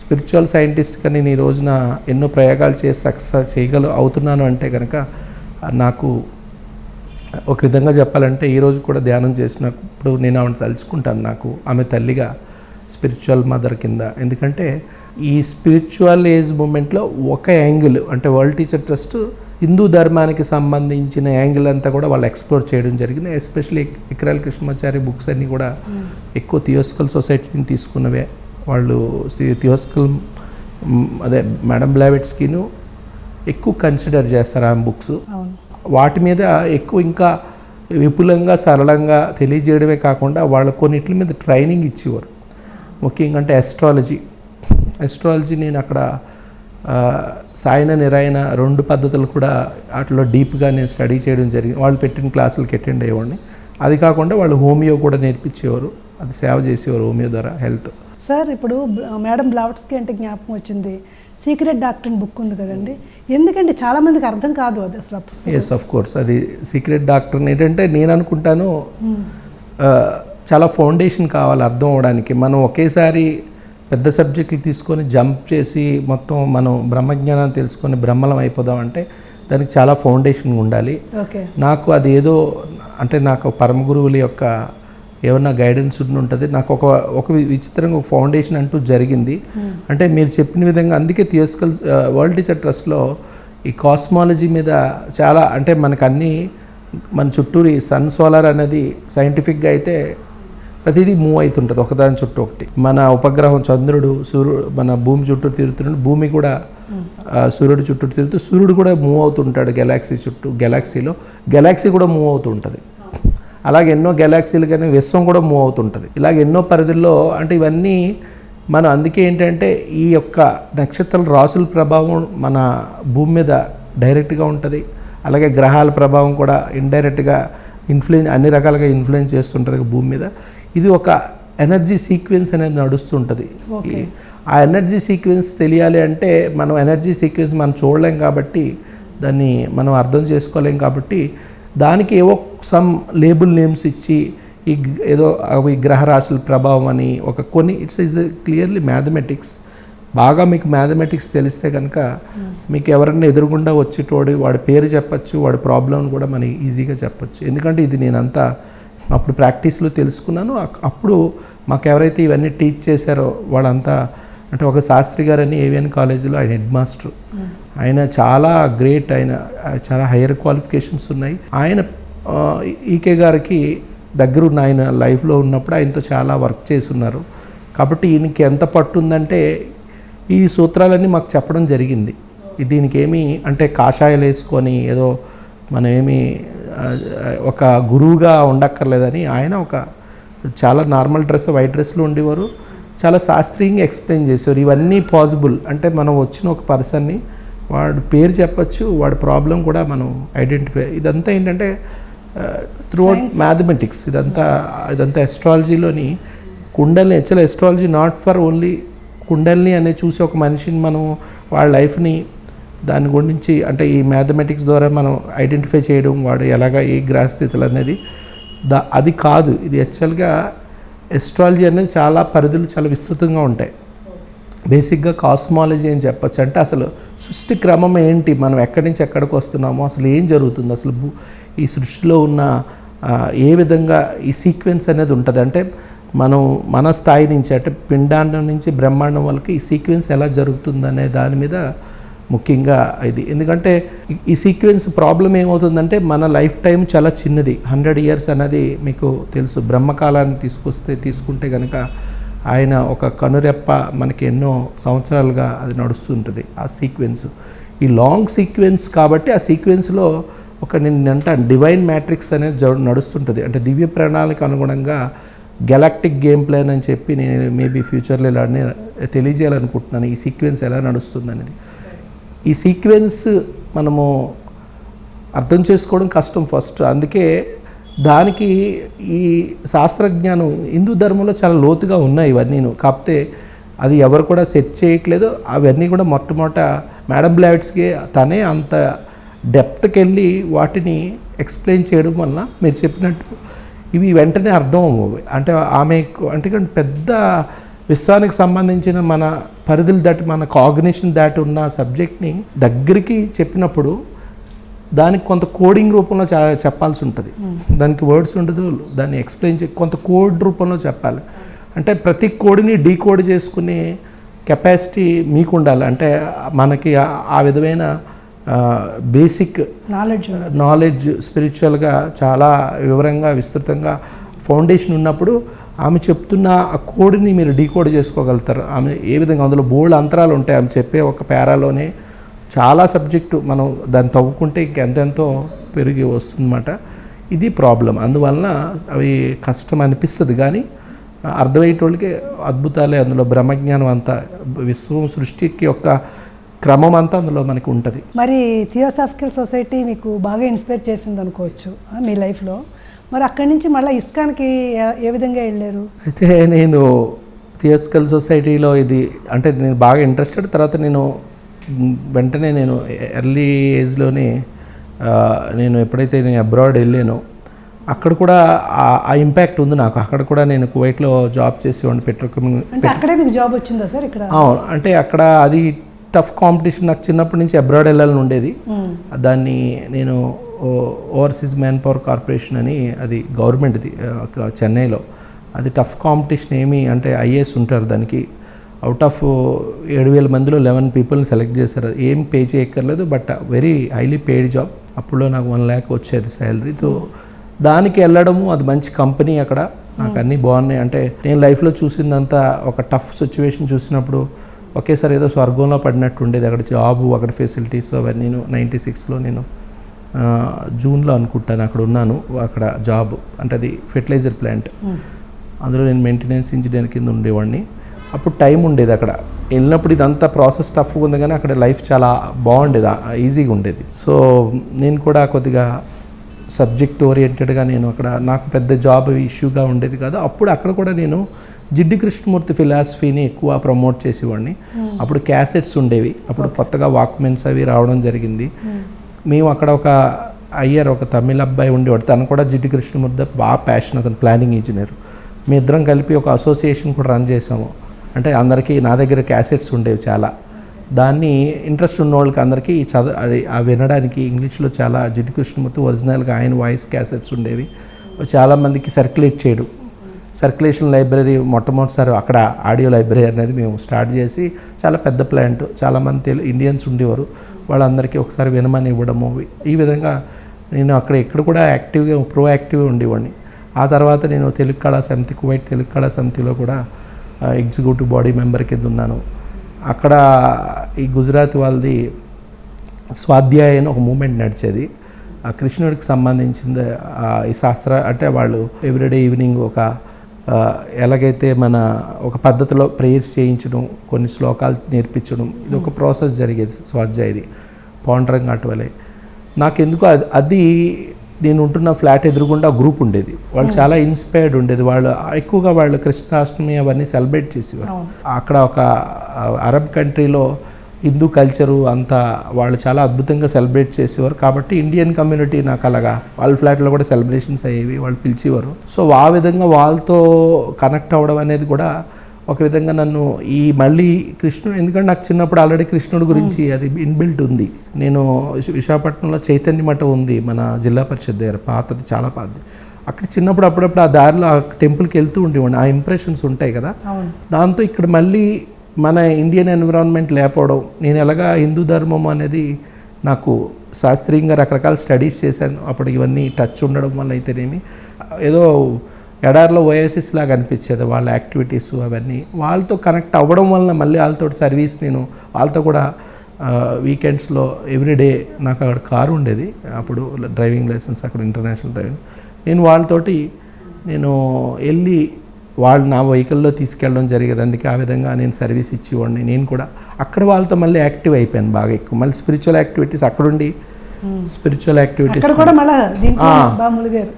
స్పిరిచువల్ సైంటిస్ట్గా నేను ఈ రోజున ఎన్నో ప్రయోగాలు చేసి సక్సెస్ అవుతున్నాను అంటే కనుక నాకు ఒక విధంగా చెప్పాలంటే ఈరోజు కూడా ధ్యానం చేసినప్పుడు నేను ఆమెను తలుచుకుంటాను, నాకు ఆమె తల్లిగా, స్పిరిచువల్ మదర్ కింద. ఎందుకంటే ఈ స్పిరిచువల్ ఏజ్ మూమెంట్లో ఒక యాంగిల్ అంటే వరల్డ్ టీచర్ ట్రస్ట్ హిందూ ధర్మానికి సంబంధించిన యాంగిల్ అంతా కూడా వాళ్ళు ఎక్స్ప్లోర్ చేయడం జరిగింది. ఎస్పెషల్లీ ఎక్రాల కృష్ణమాచార్య బుక్స్ అన్నీ కూడా ఎక్కువ థియోసాఫికల్ సొసైటీని తీసుకున్నవే. వాళ్ళు థియోసాఫికల్ అదే మేడం బ్లావెట్స్కిను ఎక్కువ కన్సిడర్ చేస్తారు ఆమె బుక్స్. వాటి మీద ఎక్కువ ఇంకా విపులంగా సరళంగా తెలియజేయడమే కాకుండా వాళ్ళ కొన్నిటి మీద ట్రైనింగ్ ఇచ్చేవారు. ముఖ్యంగా అంటే ఎస్ట్రాలజీ నేను అక్కడ సాయన నిరాయన 2 పద్ధతులు కూడా వాటిలో డీప్గా నేను స్టడీ చేయడం జరిగింది. వాళ్ళు పెట్టిన క్లాసులకి అటెండ్ అయ్యేవాడిని. అది కాకుండా వాళ్ళు హోమియో కూడా నేర్పించేవారు, అది సేవ చేసేవారు హోమియో ద్వారా హెల్త్. సార్ ఇప్పుడు మేడం బ్లావెట్స్కి అంటే జ్ఞాపకం వచ్చింది, సీక్రెట్ డాక్టర్ బుక్ ఉంది కదండి, ఎందుకంటే చాలామందికి అర్థం కాదు అది అసలు. Yes, of course. అది సీక్రెట్ డాక్టర్ ఏంటంటే నేను అనుకుంటాను చాలా ఫౌండేషన్ కావాలి అర్థం అవ్వడానికి. మనం ఒకేసారి పెద్ద సబ్జెక్టులు తీసుకొని జంప్ చేసి మొత్తం మనం బ్రహ్మజ్ఞానాన్ని తెలుసుకొని బ్రహ్మలం అయిపోదామంటే దానికి చాలా ఫౌండేషన్ ఉండాలి. నాకు అది ఏదో అంటే నాకు పరమ గురువుల యొక్క ఏమన్నా గైడెన్స్ ఉంటుంది. నాకు ఒక విచిత్రంగా ఒక ఫౌండేషన్ అంటూ జరిగింది. అంటే మీరు చెప్పిన విధంగా అందుకే థియోసాఫికల్ వరల్డ్ టీచర్ ట్రస్ట్లో ఈ కాస్మాలజీ మీద చాలా అంటే మనకు అన్నీ మన చుట్టూరి సన్ సోలార్ అనేది సైంటిఫిక్గా అయితే ప్రతిదీ మూవ్ అవుతుంటుంది ఒకదాని చుట్టూ ఒకటి. మన ఉపగ్రహం చంద్రుడు మన భూమి చుట్టూ తిరుగుతున్నాడు, భూమి కూడా సూర్యుడు చుట్టూ తిరుగుతూ సూర్యుడు కూడా మూవ్ అవుతుంటాడు గెలాక్సీ చుట్టూ. గెలాక్సీ కూడా మూవ్ అవుతుంటుంది. అలాగే ఎన్నో గెలాక్సీలు కానీ విశ్వం కూడా మూవ్ అవుతుంటుంది. ఇలాగ ఎన్నో పరిధుల్లో అంటే ఇవన్నీ మనం అందుకే ఏంటంటే ఈ యొక్క నక్షత్రాల రాసుల ప్రభావం మన భూమి మీద డైరెక్ట్గా ఉంటుంది. అలాగే గ్రహాల ప్రభావం కూడా ఇండైరెక్ట్గా అన్ని రకాలుగా ఇన్ఫ్లుయెన్స్ చేస్తుంటుంది భూమి మీద. ఇది ఒక ఎనర్జీ సీక్వెన్స్ అనేది నడుస్తుంటుంది. ఆ ఎనర్జీ సీక్వెన్స్ తెలియాలి అంటే మనం ఎనర్జీ సీక్వెన్స్ మనం చూడలేం కాబట్టి, దాన్ని మనం అర్థం చేసుకోలేం కాబట్టి దానికి ఏవో సమ్ లేబుల్ నేమ్స్ ఇచ్చి ఏదో అవి గ్రహరాశుల ప్రభావం అని కొన్ని ఇట్స్ ఈజ్ క్లియర్లీ మ్యాథమెటిక్స్. బాగా మీకు మ్యాథమెటిక్స్ తెలిస్తే కనుక మీకు ఎవరన్నా ఎదురుగుండా వచ్చేటోడు వాడి పేరు చెప్పచ్చు, వాడి ప్రాబ్లం కూడా మనం ఈజీగా చెప్పచ్చు. ఎందుకంటే ఇది నేనంతా అప్పుడు ప్రాక్టీస్లో తెలుసుకున్నాను. అప్పుడు మాకు ఎవరైతే ఇవన్నీ టీచ్ చేశారో వాళ్ళంతా అంటే ఒక శాస్త్రి గారని ఏవిఎన్ కాలేజీలో ఆయన హెడ్ మాస్టర్, ఆయన చాలా గ్రేట్, ఆయన చాలా హైయర్ క్వాలిఫికేషన్స్ ఉన్నాయి. ఆయన ఈకే గారికి దగ్గరున్న ఆయన లైఫ్లో ఉన్నప్పుడు ఆయనతో చాలా వర్క్ చేస్తున్నారు కాబట్టి ఈయనకి ఎంత పట్టుందంటే ఈ సూత్రాలన్నీ మాకు చెప్పడం జరిగింది. దీనికి ఏమి అంటే కాషాయాలు వేసుకొని ఏదో మనమేమి ఒక గురువుగా ఉండక్కర్లేదని ఆయన ఒక చాలా నార్మల్ డ్రెస్, వైట్ డ్రెస్లో ఉండేవారు. చాలా శాస్త్రీయంగా ఎక్స్ప్లెయిన్ చేసేవారు. ఇవన్నీ పాసిబుల్ అంటే మనం వచ్చిన ఒక పర్సన్ని వాడు పేరు చెప్పచ్చు, వాడి ప్రాబ్లం కూడా మనం ఐడెంటిఫై. ఇదంతా ఏంటంటే త్రూఅవుట్ మ్యాథమెటిక్స్, ఇదంతా ఎస్ట్రాలజీలోని కుండల్ని. Actual astrology not for only కుండల్ని అనేది చూసి ఒక మనిషిని మనం వాళ్ళ లైఫ్ని దాని గురించి అంటే ఈ మ్యాథమెటిక్స్ ద్వారా మనం ఐడెంటిఫై చేయడం, వాడు ఎలాగా ఏ గ్రహ స్థితులు అనేది అది కాదు. ఇది యాక్చువల్గా ఎస్ట్రాలజీ అనేది చాలా పరిధులు చాలా విస్తృతంగా ఉంటాయి. బేసిక్గా కాస్మాలజీ అని చెప్పచ్చు. అంటే అసలు సృష్టి క్రమం ఏంటి, మనం ఎక్కడి నుంచి ఎక్కడికి వస్తున్నామో, అసలు ఏం జరుగుతుంది, అసలు ఈ సృష్టిలో ఉన్న ఏ విధంగా ఈ సీక్వెన్స్ అనేది ఉంటుంది. అంటే మనం మన స్థాయి నుంచి అంటే పిండాండం నుంచి బ్రహ్మాండం వరకు ఈ సీక్వెన్స్ ఎలా జరుగుతుందనే దాని మీద ముఖ్యంగా ఇది. ఎందుకంటే ఈ సీక్వెన్స్ ప్రాబ్లం ఏమవుతుందంటే మన లైఫ్ టైం చాలా చిన్నది. 100 years అనేది మీకు తెలుసు. బ్రహ్మకాలాన్ని తీసుకుంటే కనుక ఆయన ఒక కనురెప్ప మనకి ఎన్నో సంవత్సరాలుగా అది నడుస్తుంటుంది ఆ సీక్వెన్స్. ఈ లాంగ్ సీక్వెన్స్ కాబట్టి ఆ సీక్వెన్స్లో నేను అంటాను డివైన్ మ్యాట్రిక్స్ అనేది నడుస్తుంటుంది. అంటే దివ్య ప్రణాళిక అనుగుణంగా గెలాక్టిక్ గేమ్ ప్లాన్ అని చెప్పి నేను మేబీ ఫ్యూచర్లో ఇలా తెలియజేయాలనుకుంటున్నాను. ఈ సీక్వెన్స్ ఎలా నడుస్తుంది అనేది. ఈ సీక్వెన్స్ మనము అర్థం చేసుకోవడం కష్టం ఫస్ట్. అందుకే దానికి ఈ శాస్త్రజ్ఞానం హిందూ ధర్మంలో చాలా లోతుగా ఉన్నాయి ఇవన్నీ. కాకపోతే అది ఎవరు కూడా సెట్ చేయట్లేదు. అవన్నీ కూడా మొట్టమొదట మేడం బ్లావిట్స్కి తనే అంత డెప్త్కి వెళ్ళి వాటిని ఎక్స్ప్లెయిన్ చేయడం వల్ల మీరు చెప్పినట్టు ఇవి వెంటనే అర్థం అవ్వవు. అంటే ఆమె అంటే పెద్ద విశ్వానికి సంబంధించిన మన పరిధులు దాటి మన కాగ్నిషన్ దాటి ఉన్న సబ్జెక్ట్ని దగ్గరికి చెప్పినప్పుడు దానికి కొంత కోడింగ్ రూపంలో చెప్పాల్సి ఉంటుంది. దానికి వర్డ్స్ ఉండదు, దాన్ని ఎక్స్ప్లెయిన్ కొంత కోడ్ రూపంలో చెప్పాలి. అంటే ప్రతి కోడ్ని డీకోడ్ చేసుకునే కెపాసిటీ మీకు ఉండాలి. అంటే మనకి ఆ విధమైన బేసిక్ నాలెడ్జ్ స్పిరిచువల్గా చాలా వివరంగా విస్తృతంగా ఫౌండేషన్ ఉన్నప్పుడు ఆమె చెప్తున్న ఆ కోడ్ని మీరు డీకోడ్ చేసుకోగలుగుతారు. ఆమె ఏ విధంగా అందులో బోల్డ్ అంతరాలు ఉంటాయి. ఆమె చెప్పే ఒక పేరాలోనే చాలా సబ్జెక్టు మనం దాన్ని తవ్వుకుంటే ఇంకెంతెంతో పెరిగి వస్తుందన్నమాట. ఇది ప్రాబ్లం. అందువలన అవి కష్టం అనిపిస్తుంది, కానీ అర్థమయ్యేటోళ్ళకి అద్భుతాలే. అందులో బ్రహ్మజ్ఞానం అంతా, విశ్వం సృష్టికి యొక్క క్రమం అంతా అందులో మనకి ఉంటుంది. మరి థియోసాఫికల్ సొసైటీ మీకు బాగా ఇన్స్పైర్ చేసింది అనుకోవచ్చు మీ లైఫ్లో. మరి అక్కడి నుంచి మళ్ళీ ఇస్కాన్కి ఏ విధంగా వెళ్ళారు? అయితే నేను థియోసాఫికల్ సొసైటీలో ఇది అంటే నేను బాగా ఇంట్రెస్టెడ్. తర్వాత నేను వెంటనే నేను ఎర్లీ ఏజ్లోనే నేను ఎప్పుడైతే నేను అబ్రాడ్ వెళ్ళానో అక్కడ కూడా ఆ ఇంపాక్ట్ ఉంది నాకు. అక్కడ కూడా నేను కువైట్లో జాబ్ చేసేవాడిని పెట్రోకెమికల్. అంటే అక్కడే మీకు జాబ్ వచ్చిందా సార్ ఇక్కడ? అవును. అంటే అక్కడ అది టఫ్ కాంపిటీషన్. నాకు చిన్నప్పటి నుంచి అబ్రాడ్ వెళ్ళాలని ఉండేది. దాన్ని నేను ఓవర్సీస్ మ్యాన్ పవర్ కార్పొరేషన్ అని, అది గవర్నమెంట్ది చెన్నైలో. అది టఫ్ కాంపిటీషన్. ఏమి అంటే ఐఏఎస్ ఉంటారు దానికి. అవుట్ ఆఫ్ 7,000 మందిలో 11 పీపుల్ని సెలెక్ట్ చేశారు. ఏం పే చేయక్కర్లేదు, but very highly paid job. అప్పుడులో నాకు 1 lakh వచ్చేది శాలరీ. సో దానికి వెళ్ళడము, అది మంచి కంపెనీ. అక్కడ నాకు అన్నీ బాగున్నాయి. అంటే నేను లైఫ్లో చూసిందంతా ఒక టఫ్ సిచ్యువేషన్ చూసినప్పుడు ఒకేసారి ఏదో స్వర్గంలో పడినట్టు ఉండేది. అక్కడ జాబు, అక్కడ ఫెసిలిటీస్ అవన్నీ. నేను 96లో నేను జూన్లో అనుకుంటాను అక్కడ ఉన్నాను. అక్కడ జాబ్ అంటే అది ఫెర్టిలైజర్ ప్లాంట్. అందులో నేను మెయింటెనెన్స్ ఇంజనీర్ కింద ఉండేవాడిని. అప్పుడు టైం ఉండేది అక్కడ వెళ్ళినప్పుడు. ఇదంతా ప్రాసెస్ టఫ్గా ఉంది, కానీ అక్కడ లైఫ్ చాలా బాగుండేది, ఈజీగా ఉండేది. సో నేను కూడా కొద్దిగా సబ్జెక్ట్ ఓరియంటెడ్గా నేను అక్కడ, నాకు పెద్ద జాబ్ ఇష్యూగా ఉండేది కాదు. అప్పుడు అక్కడ కూడా నేను జిడ్డు కృష్ణమూర్తి ఫిలాసఫీని ఎక్కువ ప్రమోట్ చేసేవాడిని. అప్పుడు క్యాసెట్స్ ఉండేవి. అప్పుడు కొత్తగా వాక్మెన్స్ అవి రావడం జరిగింది. మేము అక్కడ ఒక అయ్యారు, ఒక తమిళ అబ్బాయి ఉండేవాడు. తను కూడా జిడ్డు కృష్ణమూర్తి బాగా ప్యాషన్, అతను ప్లానింగ్ ఇంజనీర్. మీ ఇద్దరం కలిపి ఒక అసోసియేషన్ కూడా రన్ చేసాము. అంటే అందరికీ నా దగ్గర క్యాసెట్స్ ఉండేవి చాలా. దాన్ని ఇంట్రెస్ట్ ఉన్న వాళ్ళకి అందరికీ ఆ వినడానికి ఇంగ్లీష్లో చాలా జిడ్డు కృష్ణమూర్తి ఒరిజినల్గా ఆయన వాయిస్ క్యాసెట్స్ ఉండేవి. చాలామందికి సర్క్యులేట్ చేయడం. సర్క్యులేషన్ లైబ్రరీ మొట్టమొదటిసారి అక్కడ ఆడియో లైబ్రరీ అనేది మేము స్టార్ట్ చేసి, చాలా పెద్ద ప్లాంట్, చాలామంది ఇండియన్స్ ఉండేవారు. వాళ్ళందరికీ ఒకసారి వినమని ఇవ్వడము. ఈ విధంగా నేను అక్కడ ఎక్కడ కూడా యాక్టివ్గా ప్రోయాక్టివ్గా ఉండేవాడిని. ఆ తర్వాత నేను తెలుగు కళా సమితి, కువైట్ తెలుగు కళా సమితిలో కూడా ఎగ్జిక్యూటివ్ బాడీ మెంబర్ కింద ఉన్నాను. అక్కడ ఈ గుజరాత్ వాళ్ళది స్వాధ్యాయ అని ఒక మూమెంట్ నడిచేది. ఆ కృష్ణుడికి సంబంధించింది ఈ శాస్త్ర అంటే వాళ్ళు ఎవ్రీడే ఈవినింగ్ ఒక ఎలాగైతే మన ఒక పద్ధతిలో ప్రేయర్స్ చేయించడం, కొన్ని శ్లోకాలు నేర్పించడం, ఇది ఒక ప్రాసెస్ జరిగేది స్వాధ్యాయది పాండురంగ అటువలే. నాకెందుకు అది నేను ఉంటున్న ఫ్లాట్ ఎదురుగుండా గ్రూప్ ఉండేది, వాళ్ళు చాలా ఇన్స్పైర్డ్ ఉండేది. వాళ్ళు ఎక్కువగా వాళ్ళు కృష్ణాష్టమి అవన్నీ సెలబ్రేట్ చేసేవారు. అక్కడ ఒక అరబ్ కంట్రీలో హిందూ కల్చరు అంతా వాళ్ళు చాలా అద్భుతంగా సెలబ్రేట్ చేసేవారు. కాబట్టి ఇండియన్ కమ్యూనిటీ నాకు అలాగా వాళ్ళ ఫ్లాట్లో కూడా సెలబ్రేషన్స్ అయ్యేవి, వాళ్ళు పిలిచేవారు. సో ఆ విధంగా వాళ్ళతో కనెక్ట్ అవ్వడం అనేది కూడా ఒక విధంగా నన్ను ఈ మళ్ళీ కృష్ణుడు, ఎందుకంటే నాకు చిన్నప్పుడు ఆల్రెడీ కృష్ణుడి గురించి అది ఇన్బిల్ట్ ఉంది. నేను విశాఖపట్నంలో చైతన్య మఠం ఉంది మన జిల్లా పరిషత్ దగ్గర, పాతది, చాలా పాతది. అక్కడ చిన్నప్పుడు అప్పుడప్పుడు ఆ దారిలో ఆ టెంపుల్కి వెళ్తూ ఉండేవాడిని, ఆ ఇంప్రెషన్స్ ఉంటాయి కదా. దాంతో ఇక్కడ మళ్ళీ మన ఇండియన్ ఎన్విరాన్మెంట్ లేకపోవడం, నేను ఎలాగా హిందూ ధర్మం అనేది నాకు శాస్త్రీయంగా రకరకాల స్టడీస్ చేశాను, అప్పుడు ఇవన్నీ టచ్ ఉండడం వల్ల అయితేనేమి ఏదో ఎడారిలో ఓఎస్ఎస్ లాగా అనిపించేది వాళ్ళ యాక్టివిటీస్ అవన్నీ. వాళ్ళతో కనెక్ట్ అవ్వడం వల్ల మళ్ళీ వాళ్ళతో సర్వీస్, నేను వాళ్ళతో కూడా వీకెండ్స్లో ఎవ్రీడే నాకు అక్కడ కారు ఉండేది అప్పుడు, డ్రైవింగ్ లైసెన్స్ అక్కడ ఇంటర్నేషనల్ డ్రైవింగ్, నేను వాళ్ళతోటి నేను వెళ్ళి వాళ్ళు నా వెహికల్లో తీసుకెళ్ళడం జరిగేది. అందుకే ఆ విధంగా నేను సర్వీస్ ఇచ్చేవాడిని. నేను కూడా అక్కడ వాళ్ళతో మళ్ళీ యాక్టివ్ అయిపోయాను బాగా ఎక్కువ. మళ్ళీ స్పిరిచువల్ యాక్టివిటీస్ అక్కడుండి, స్పిరిచువల్ యాక్టివిటీస్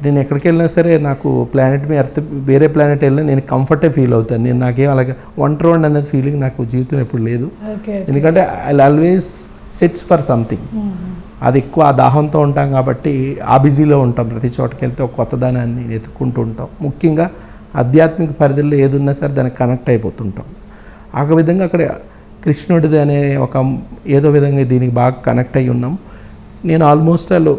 నేను ఎక్కడికి వెళ్ళినా సరే నాకు ప్లానెట్ మీద ఎర్త్ వేరే ప్లానెట్ వెళ్ళినా నేను కంఫర్టే ఫీల్ అవుతాను. నేను నాకేం అలాగే ఒంటరి అనేది ఫీలింగ్ నాకు జీవితం ఎప్పుడు లేదు. ఎందుకంటే I always sets for something. అది ఎక్కువ ఆ దాహంతో ఉంటాం కాబట్టి ఆ బిజీలో ఉంటాం. ప్రతి చోటకి వెళ్తే ఒక కొత్త దానాన్ని వెతుక్కుంటూ ఉంటాం. ముఖ్యంగా ఆధ్యాత్మిక పరిధిలో ఏదున్నా సరే దానికి కనెక్ట్ అయిపోతుంటాం. ఆ విధంగా అక్కడ కృష్ణుడిది అనే ఒక ఏదో విధంగా దీనికి బాగా కనెక్ట్ అయ్యి ఉన్నాం. నేను ఆల్మోస్ట్ వాళ్ళు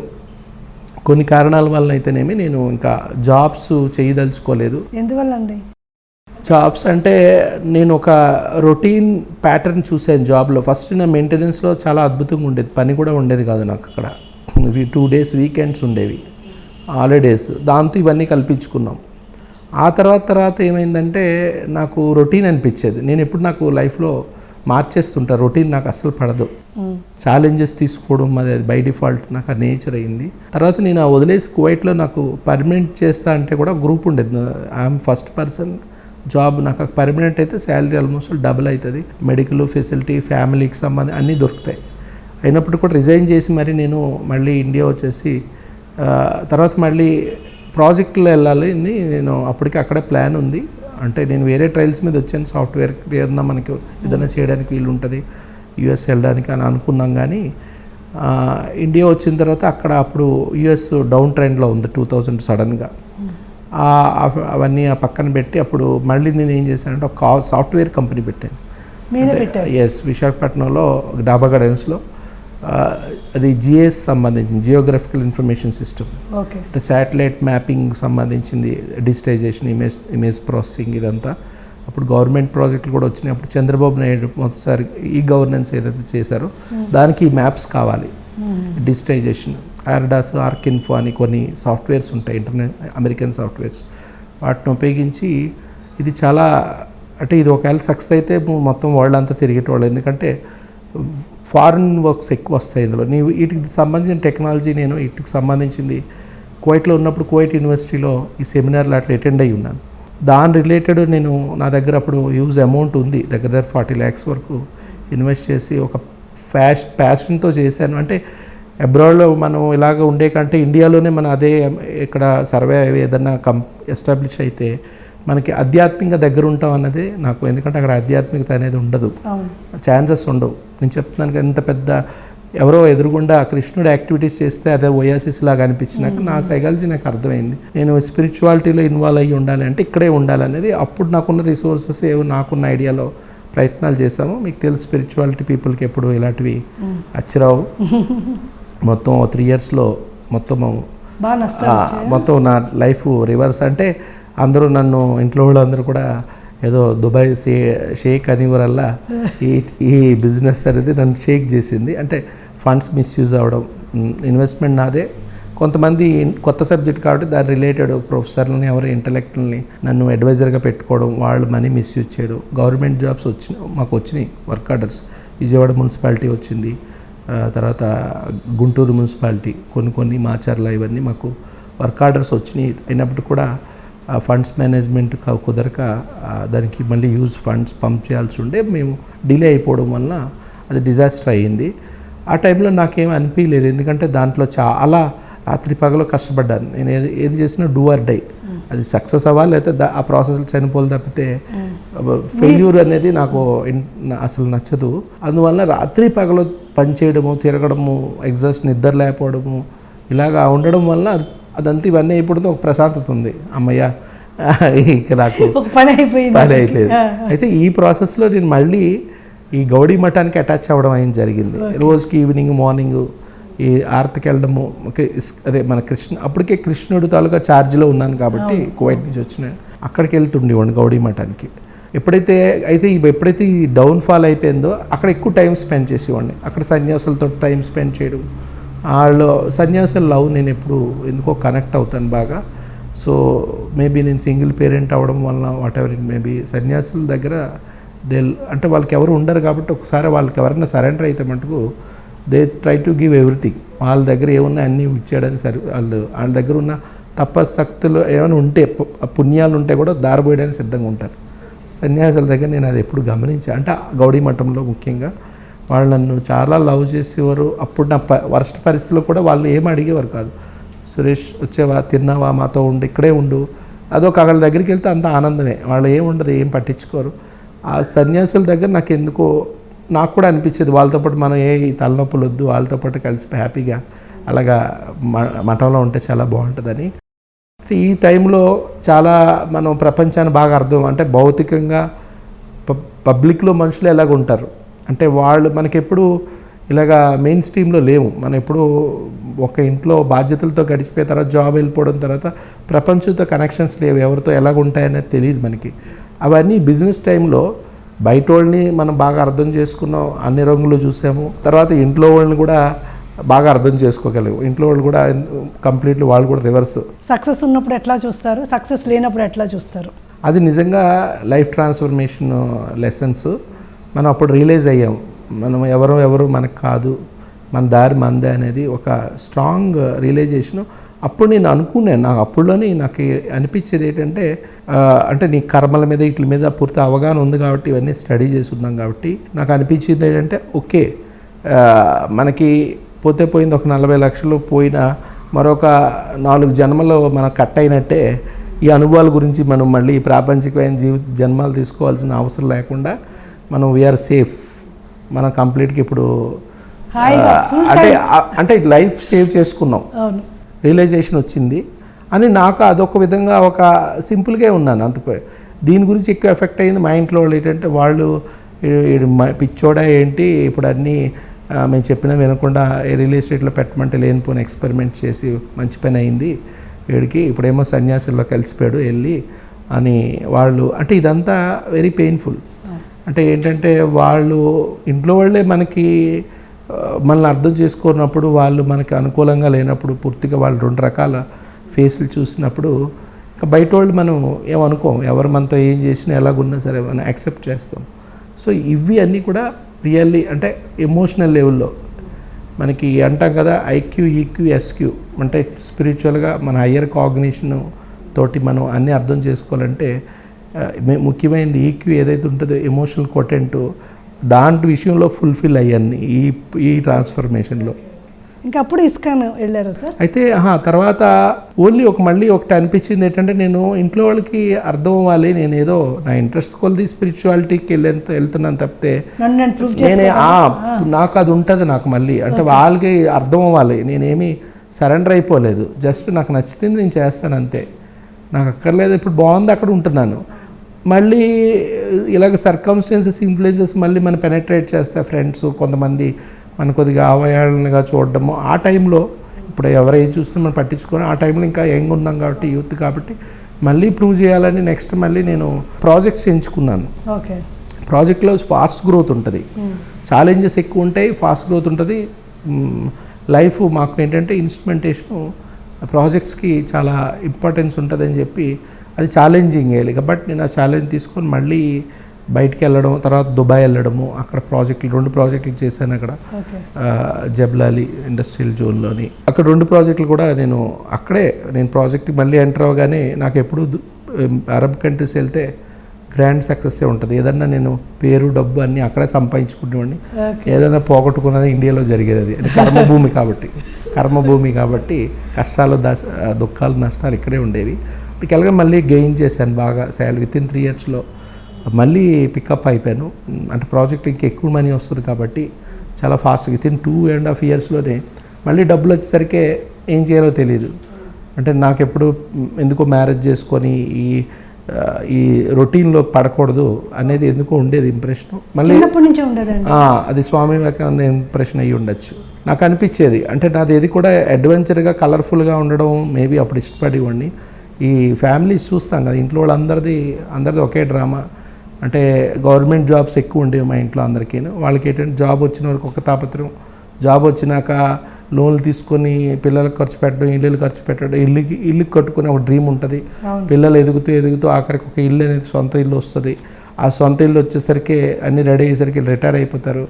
కొన్ని కారణాల వల్ల అయితేనేమి నేను ఇంకా జాబ్స్ చేయదలుచుకోలేదు. ఎందువల్ల అండి? జాబ్స్ అంటే నేను ఒక రొటీన్ ప్యాటర్న్ చూసాను జాబ్లో. ఫస్ట్ నా మెయింటెనెన్స్లో చాలా అద్భుతంగా ఉండేది, పని కూడా ఉండేది కాదు నాకు అక్కడ. 2 days వీకెండ్స్ ఉండేవి, హాలిడేస్, దాంతో ఇవన్నీ కల్పించుకున్నాం. ఆ తర్వాత ఏమైందంటే నాకు రొటీన్ అనిపించేది. నేను ఎప్పుడు నాకు లైఫ్లో మార్చేస్తుంటా, రొటీన్ నాకు అస్సలు పడదు. ఛాలెంజెస్ తీసుకోవడం అది బై డిఫాల్ట్ నాకు ఆ నేచర్ అయింది. తర్వాత నేను వదిలేసి కువైట్లో నాకు పర్మనెంట్ చేస్తా అంటే కూడా గ్రూప్ ఉండేది. I'm first person job. నాకు పర్మనెంట్ అయితే శాలరీ ఆల్మోస్ట్ డబుల్ అవుతుంది, మెడికల్ ఫెసిలిటీ, ఫ్యామిలీకి సంబంధించి అన్నీ దొరుకుతాయి. అయినప్పుడు కూడా రిజైన్ చేసి మరి నేను మళ్ళీ ఇండియా వచ్చేసి తర్వాత మళ్ళీ ప్రాజెక్టులో వెళ్ళాలి. నేను అప్పటికి అక్కడే ప్లాన్ ఉంది. అంటే నేను వేరే ట్రయల్స్ మీద వచ్చాను, సాఫ్ట్వేర్ ఏదన్నా మనకి ఏదైనా చేయడానికి వీలు ఉంటుంది, యూఎస్ వెళ్ళడానికి అని అనుకున్నాం. కానీ ఇండియా వచ్చిన తర్వాత అక్కడ అప్పుడు యూఎస్ డౌన్ ట్రెండ్లో ఉంది 2000 సడన్గా. అవన్నీ ఆ పక్కన పెట్టి అప్పుడు మళ్ళీ నేను ఏం చేశానంటే ఒక సాఫ్ట్వేర్ కంపెనీ పెట్టాను. ఎస్, విశాఖపట్నంలో డాబా గార్డెన్స్లో. అది జిఎస్ సంబంధించింది, జియోగ్రఫికల్ ఇన్ఫర్మేషన్ సిస్టమ్. అంటే శాటిలైట్ మ్యాపింగ్ సంబంధించింది, డిజిటైజేషన్, ఇమేజ్ ప్రాసెసింగ్, ఇదంతా. అప్పుడు గవర్నమెంట్ ప్రాజెక్టులు కూడా వచ్చినాయి. అప్పుడు చంద్రబాబు నాయుడు మొదటిసారి ఈ గవర్నెన్స్ ఏదైతే చేశారో దానికి ఈ మ్యాప్స్ కావాలి, డిజిటైజేషన్. ఆర్డాస్, ఆర్కిన్ఫో అని కొన్ని సాఫ్ట్వేర్స్ ఉంటాయి, అమెరికన్ సాఫ్ట్వేర్స్. వాటిని ఉపయోగించి ఇది చాలా, అంటే ఇది ఒకవేళ సక్సెస్ అయితే మొత్తం వరల్డ్ అంతా తిరిగేటోళ్ళు. ఎందుకంటే ఫారిన్ వర్క్స్ ఎక్కువ వస్తాయి ఇందులో. వీటికి సంబంధించిన టెక్నాలజీ నేను వీటికి సంబంధించింది కువైట్లో ఉన్నప్పుడు కువైట్ యూనివర్సిటీలో ఈ సెమినార్లు అట్లా అటెండ్ అయ్యి ఉన్నాను. దాని రిలేటెడ్ నేను నా దగ్గర అప్పుడు హ్యూజ్ అమౌంట్ ఉంది, దగ్గర 40 lakhs వరకు ఇన్వెస్ట్ చేసి ఒక ప్యాషన్తో చేశాను. అంటే అబ్రాడ్లో మనం ఇలాగ ఉండే కంటే ఇండియాలోనే మనం అదే ఇక్కడ సర్వే ఏదన్నా ఎస్టాబ్లిష్ అయితే మనకి ఆధ్యాత్మికంగా దగ్గర ఉంటాం అన్నది నాకు. ఎందుకంటే అక్కడ ఆధ్యాత్మికత అనేది ఉండదు, ఛాన్సెస్ ఉండవు. నేను చెప్తున్నాను ఎంత పెద్ద ఎవరో ఎదురుగుండా కృష్ణుడు యాక్టివిటీస్ చేస్తే అదే ఓయాసిస్ లాగా అనిపించినాక నా సైకాలజీ నాకు అర్థమైంది. నేను స్పిరిచువాలిటీలో ఇన్వాల్వ్ అయ్యి ఉండాలి అంటే ఇక్కడే ఉండాలనేది. అప్పుడు నాకున్న రిసోర్సెస్ ఏవో నాకున్న ఐడియాలో ప్రయత్నాలు చేశాము. మీకు తెలుసు స్పిరిచువాలిటీ పీపుల్కి ఎప్పుడు ఇలాంటివి అచ్చిరావు. మొత్తం 3 yearsలో మొత్తం నా లైఫ్ రివర్స్. అంటే అందరూ నన్ను, ఇంట్లో వాళ్ళందరూ కూడా ఏదో దుబాయ్ షేక్ అనేవరల్లా ఈ బిజినెస్ అనేది నన్ను షేక్ చేసింది. అంటే ఫండ్స్ మిస్యూజ్ అవ్వడం, ఇన్వెస్ట్మెంట్ నాదే. కొంతమంది కొత్త సబ్జెక్ట్ కాబట్టి దాని రిలేటెడ్ ప్రొఫెసర్లని, ఎవరు ఇంటలెక్టుల్ని నన్ను అడ్వైజర్గా పెట్టుకోవడం, వాళ్ళు మనీ మిస్యూజ్ చేయడం. గవర్నమెంట్ జాబ్స్ మాకు వచ్చినాయి, వర్క్ ఆర్డర్స్. విజయవాడ మున్సిపాలిటీ వచ్చింది, తర్వాత గుంటూరు మున్సిపాలిటీ కొన్ని మాచర్ల ఇవన్నీ మాకు వర్క్ ఆర్డర్స్ వచ్చినాయి. అయినప్పుడు కూడా ఫండ్స్ మేనేజ్మెంట్ కుదరక దానికి మళ్ళీ యూజ్ ఫండ్స్ పంప్ చేయాల్సి ఉండే మేము డిలే అయిపోవడం వల్ల అది డిజాస్టర్ అయ్యింది. ఆ టైంలో నాకేం అనిపించలేదు, ఎందుకంటే దాంట్లో చాలా రాత్రి పగలు కష్టపడ్డాను. నేను ఏది చేసినా డూ ఆర్ డై. అది సక్సెస్ అవ్వాలి లేకపోతే ఆ ప్రాసెస్లో చనిపోవాలి తప్పితే ఫెయిల్యూర్ అనేది నాకు అసలు నచ్చదు. అందువల్ల రాత్రి పగలు పనిచేయడము, తిరగడము, ఎగ్జాస్ట్, నిద్ర లేకపోవడము ఇలాగా ఉండడం వల్ల అదంతా ఇవన్నీ అయిపోతుంది. ఒక ప్రశాంతత ఉంది, అమ్మయ్య ఇక నాకు పని అయిపోయింది. అయితే ఈ ప్రాసెస్లో నేను మళ్ళీ ఈ గౌడీ మఠానికి అటాచ్ అవ్వడం అనేది జరిగింది. రోజుకి ఈవినింగ్ మార్నింగ్ ఈ ఆరతికి వెళ్ళడము, అదే మన అప్పటికే కృష్ణుడు తాలూకా ఛార్జ్లో ఉన్నాను కాబట్టి కువైట్ నుంచి వచ్చిన అక్కడికి వెళ్తుండేవాడిని గౌడీ మఠానికి. ఎప్పుడైతే ఈ డౌన్ఫాల్ అయిపోయిందో అక్కడ ఎక్కువ టైం స్పెండ్ చేసేవాడిని. అక్కడ సన్యాసులతో టైం స్పెండ్ చేయడం, వాళ్ళు సన్యాసుల లవ్ నేను ఎప్పుడు ఎందుకో కనెక్ట్ అవుతాను బాగా. సో మేబీ నేను సింగిల్ పేరెంట్ అవ్వడం వల్ల వాట్ ఎవర్ ఇట్ మేబీ సన్యాసుల దగ్గర అంటే వాళ్ళకి ఎవరు ఉండరు కాబట్టి ఒకసారి వాళ్ళకి ఎవరైనా సరెండర్ అయితే మటుకు they try to give everything. వాళ్ళ దగ్గర ఏమున్నా అన్నీ ఇచ్చేయడానికి వాళ్ళ దగ్గర ఉన్న తపశక్తులు ఏమైనా ఉంటే పుణ్యాలు ఉంటే కూడా దారిపోయడానికి సిద్ధంగా ఉంటారు. సన్యాసుల దగ్గర నేను అది ఎప్పుడు గమనించాను. అంటే గౌడీ మఠంలో ముఖ్యంగా వాళ్ళు నన్ను చాలా లవ్ చేసేవారు. అప్పుడు నా వర్స్ట్ పరిస్థితిలో కూడా వాళ్ళు ఏం అడిగేవారు కాదు. సురేష్ వచ్చేవా, తిన్నావా, మాతో ఉండు, ఇక్కడే ఉండు, అదొక అక్కడ దగ్గరికి వెళ్తే అంత ఆనందమే. వాళ్ళు ఏం ఉండదు, ఏం పట్టించుకోరు. ఆ సన్యాసుల దగ్గర నాకు కూడా అనిపించేది వాళ్ళతో పాటు మనం ఈ తలనొప్పులు వద్దు, వాళ్ళతో పాటు కలిసి హ్యాపీగా అలాగా మఠంలో ఉంటే చాలా బాగుంటుందని. ఈ టైంలో చాలా మనం ప్రపంచాన్ని బాగా అర్థం, అంటే భౌతికంగా పబ్లిక్లో మనుషులు ఎలాగ ఉంటారు అంటే వాళ్ళు మనకెప్పుడు ఇలాగా మెయిన్ స్ట్రీమ్లో లేము. మనం ఎప్పుడు ఒక ఇంట్లో బాధ్యతలతో గడిచిపోయిన తర్వాత జాబ్ వెళ్ళిపోవడం తర్వాత ప్రపంచంతో కనెక్షన్స్ లేవు, ఎవరితో ఎలాగ ఉంటాయనేది తెలియదు మనకి. అవన్నీ బిజినెస్ టైంలో బయట వాళ్ళని మనం బాగా అర్థం చేసుకున్నాం, అన్ని రంగులు చూసాము. తర్వాత ఇంట్లో వాళ్ళని కూడా బాగా అర్థం చేసుకోగలిగాం. ఇంట్లో వాళ్ళు కూడా కంప్లీట్లీ వాళ్ళు కూడా రివర్స్. సక్సెస్ ఉన్నప్పుడు ఎట్లా చూస్తారు, సక్సెస్ లేనప్పుడు ఎట్లా చూస్తారు? అది నిజంగా లైఫ్ ట్రాన్స్ఫర్మేషన్ లెసన్స్. మనం అప్పుడు రియలైజ్ అయ్యాం, మనం ఎవరు మనకు కాదు, మన దారి మందే అనేది ఒక స్ట్రాంగ్ రియలైజేషను. అప్పుడు నేను అనుకున్నాను, నాకు అప్పుడులోనే నాకు అనిపించేది ఏంటంటే అంటే నీ కర్మల మీద వీటి మీద పూర్తి అవగాహన ఉంది కాబట్టి ఇవన్నీ స్టడీ చేసి ఉన్నాం కాబట్టి నాకు అనిపించింది ఏంటంటే ఓకే, మనకి పోయింది ఒక 40 లక్షలు పోయినా మరొక 4 జన్మలో మనకు కట్ అయినట్టే. ఈ అనుభవాల గురించి మనం మళ్ళీ ప్రాపంచికమైన జన్మాలు తీసుకోవాల్సిన అవసరం లేకుండా మనం వీఆర్ సేఫ్. మనం కంప్లీట్గా ఇప్పుడు అంటే లైఫ్ సేవ్ చేసుకున్నాం, రియలైజేషన్ వచ్చింది అని నాకు అదొక విధంగా ఒక సింపుల్గా ఉన్నాను. అంతపోయి దీని గురించి ఎక్కువ ఎఫెక్ట్ అయ్యింది మా ఇంట్లో వాళ్ళు. ఏంటంటే వాళ్ళు పిచ్చోడా ఏంటి ఇప్పుడు అన్నీ మేము చెప్పినా వినకుండా రియల్ ఎస్టేట్లో పెట్టమంటే లేనిపోయిన ఎక్స్పెరిమెంట్ చేసి మంచి పని అయింది వీడికి, ఇప్పుడేమో సన్యాసుల్లో కలిసిపోయాడు వెళ్ళి అని వాళ్ళు. అంటే ఇదంతా వెరీ పెయిన్ఫుల్. అంటే ఏంటంటే వాళ్ళు ఇంట్లో వాళ్ళే మనల్ని అర్థం చేసుకున్నప్పుడు, వాళ్ళు మనకి అనుకూలంగా లేనప్పుడు పూర్తిగా వాళ్ళు 2 రకాల ఫేస్లు చూసినప్పుడు ఇంకా బయట వాళ్ళు మనం ఏమనుకోం, ఎవరు మనతో ఏం చేసినా ఎలాగున్నా సరే మనం యాక్సెప్ట్ చేస్తాం. సో ఇవి అన్నీ కూడా రియల్లీ అంటే ఎమోషనల్ లెవెల్లో మనకి అంటాం కదా, ఐక్యూ, ఈక్యూ, ఎస్క్యూ అంటే స్పిరిచువల్గా మన హయ్యర్ కాగ్నిషన్ తోటి మనం అన్నీ అర్థం చేసుకోవాలంటే ముఖ్యమైనది ఈక్యూ ఏదైతే ఉంటుందో ఎమోషనల్ కోటెంట్, దాంట్ విషయంలో ఫుల్ఫిల్ అయ్యాను ఈ ట్రాన్స్ఫర్మేషన్లో. ఇంకా అప్పుడు ఇస్కాన్ వెళ్ళారు సార్? అయితే తర్వాత ఓన్లీ మళ్ళీ ఒకటి అనిపించింది ఏంటంటే, నేను ఇంట్లో వాళ్ళకి అర్థం అవ్వాలి, నేను ఏదో నా ఇంట్రెస్ట్ కొలిది స్పిరిచువాలిటీకి వెళ్తున్నాను తప్పితే నాకు అది ఉంటుంది. నాకు మళ్ళీ అంటే వాళ్ళకి అర్థం అవ్వాలి, నేనేమి సరెండర్ అయిపోలేదు. జస్ట్ నాకు నచ్చింది నేను చేస్తాను అంతే, నాకు అక్కర్లేదు. ఇప్పుడు బాగుంది అక్కడ ఉంటున్నాను. మళ్ళీ ఇలాగ సర్కమ్స్టెన్సెస్, ఇన్ఫ్లుయెన్సెస్ మళ్ళీ మనం పెనట్రేట్ చేస్తే ఫ్రెండ్స్ కొంతమంది మన కొద్దిగా అవహేళనగా చూడడము. ఆ టైంలో ఇప్పుడు ఎవరైనా చూసినా మనం పట్టించుకొని ఆ టైంలో ఇంకా యంగ్ ఉన్నాం కాబట్టి, యూత్ కాబట్టి మళ్ళీ ప్రూవ్ చేయాలని నెక్స్ట్ మళ్ళీ నేను ప్రాజెక్ట్స్ ఎంచుకున్నాను. ఓకే, ప్రాజెక్ట్లో ఫాస్ట్ గ్రోత్ ఉంటుంది, ఛాలెంజెస్ ఎక్కువ ఉంటాయి, ఫాస్ట్ గ్రోత్ ఉంటుంది. లైఫ్ మాకు ఏంటంటే ఇన్స్ట్రుమెంటేషను ప్రాజెక్ట్స్కి చాలా ఇంపార్టెన్స్ ఉంటుందని చెప్పి అది ఛాలెంజింగ్ వేయాలి. బట్ నేను ఆ ఛాలెంజ్ తీసుకొని మళ్ళీ బయటికి వెళ్ళడం, తర్వాత దుబాయ్ వెళ్ళడము, అక్కడ ప్రాజెక్టులు 2 ప్రాజెక్టులు చేశాను అక్కడ ఓకే. జబ్లాలి ఇండస్ట్రియల్ జోన్లోని. అక్కడ 2 ప్రాజెక్టులు కూడా నేను ప్రాజెక్ట్కి మళ్ళీ ఎంటర్ అవ్వగానే నాకు ఎప్పుడు అరబ్ కంట్రీస్ వెళ్తే గ్రాండ్ సక్సెస్సే ఉంటుంది. ఏదన్నా నేను పేరు డబ్బు అన్నీ అక్కడే సంపాదించుకునేవాడిని. ఏదైనా పోగొట్టుకున్నది ఇండియాలో జరిగేది. అది అంటే కర్మభూమి కాబట్టి కష్టాలు దుఃఖాలు నష్టాలు ఇక్కడే ఉండేవి. ఇక్కడికి వెళ్ళగా మళ్ళీ గెయిన్ చేశాను బాగా శాలరీ. విత్ ఇన్ 3 yearsలో మళ్ళీ పికప్ అయిపోయాను. అంటే ప్రాజెక్ట్ ఇంకా ఎక్కువ మనీ వస్తుంది కాబట్టి చాలా ఫాస్ట్ విత్ ఇన్ 2.5 yearsలోనే మళ్ళీ డబ్బులు వచ్చేసరికి ఏం చేయాలో తెలియదు. అంటే నాకు ఎప్పుడు ఎందుకో మ్యారేజ్ చేసుకొని ఈ రొటీన్లో పడకూడదు అనేది ఎందుకో ఉండేది ఇంప్రెషన్. మళ్ళీ అది స్వామి వివేకానంద ఇంప్రెషన్ అయ్యి ఉండొచ్చు. నాకు అనిపించేది అంటే నాది ఏది కూడా అడ్వెంచర్గా కలర్ఫుల్గా ఉండడం మేబీ అప్పుడు ఇష్టపడేవాడిని. ఈ ఫ్యామిలీస్ చూస్తాం కదా, ఇంట్లో వాళ్ళందరిది ఒకే డ్రామా. అంటే గవర్నమెంట్ జాబ్స్ ఎక్కువ ఉండేవి మా ఇంట్లో అందరికీ. వాళ్ళకి ఏంటంటే జాబ్ వచ్చిన వరకు ఒక తాపత్రయం, జాబ్ వచ్చినాక లోన్లు తీసుకొని పిల్లలకు ఖర్చు పెట్టడం, ఇల్లు ఖర్చు పెట్టడం, ఇల్లు కట్టుకునే ఒక డ్రీమ్ ఉంటుంది. పిల్లలు ఎదుగుతూ ఆఖరికి ఒక ఇల్లు అనేది సొంత ఇల్లు వస్తుంది. ఆ సొంత ఇల్లు వచ్చేసరికి అన్నీ రెడీ అయ్యేసరికి రిటైర్ అయిపోతారు.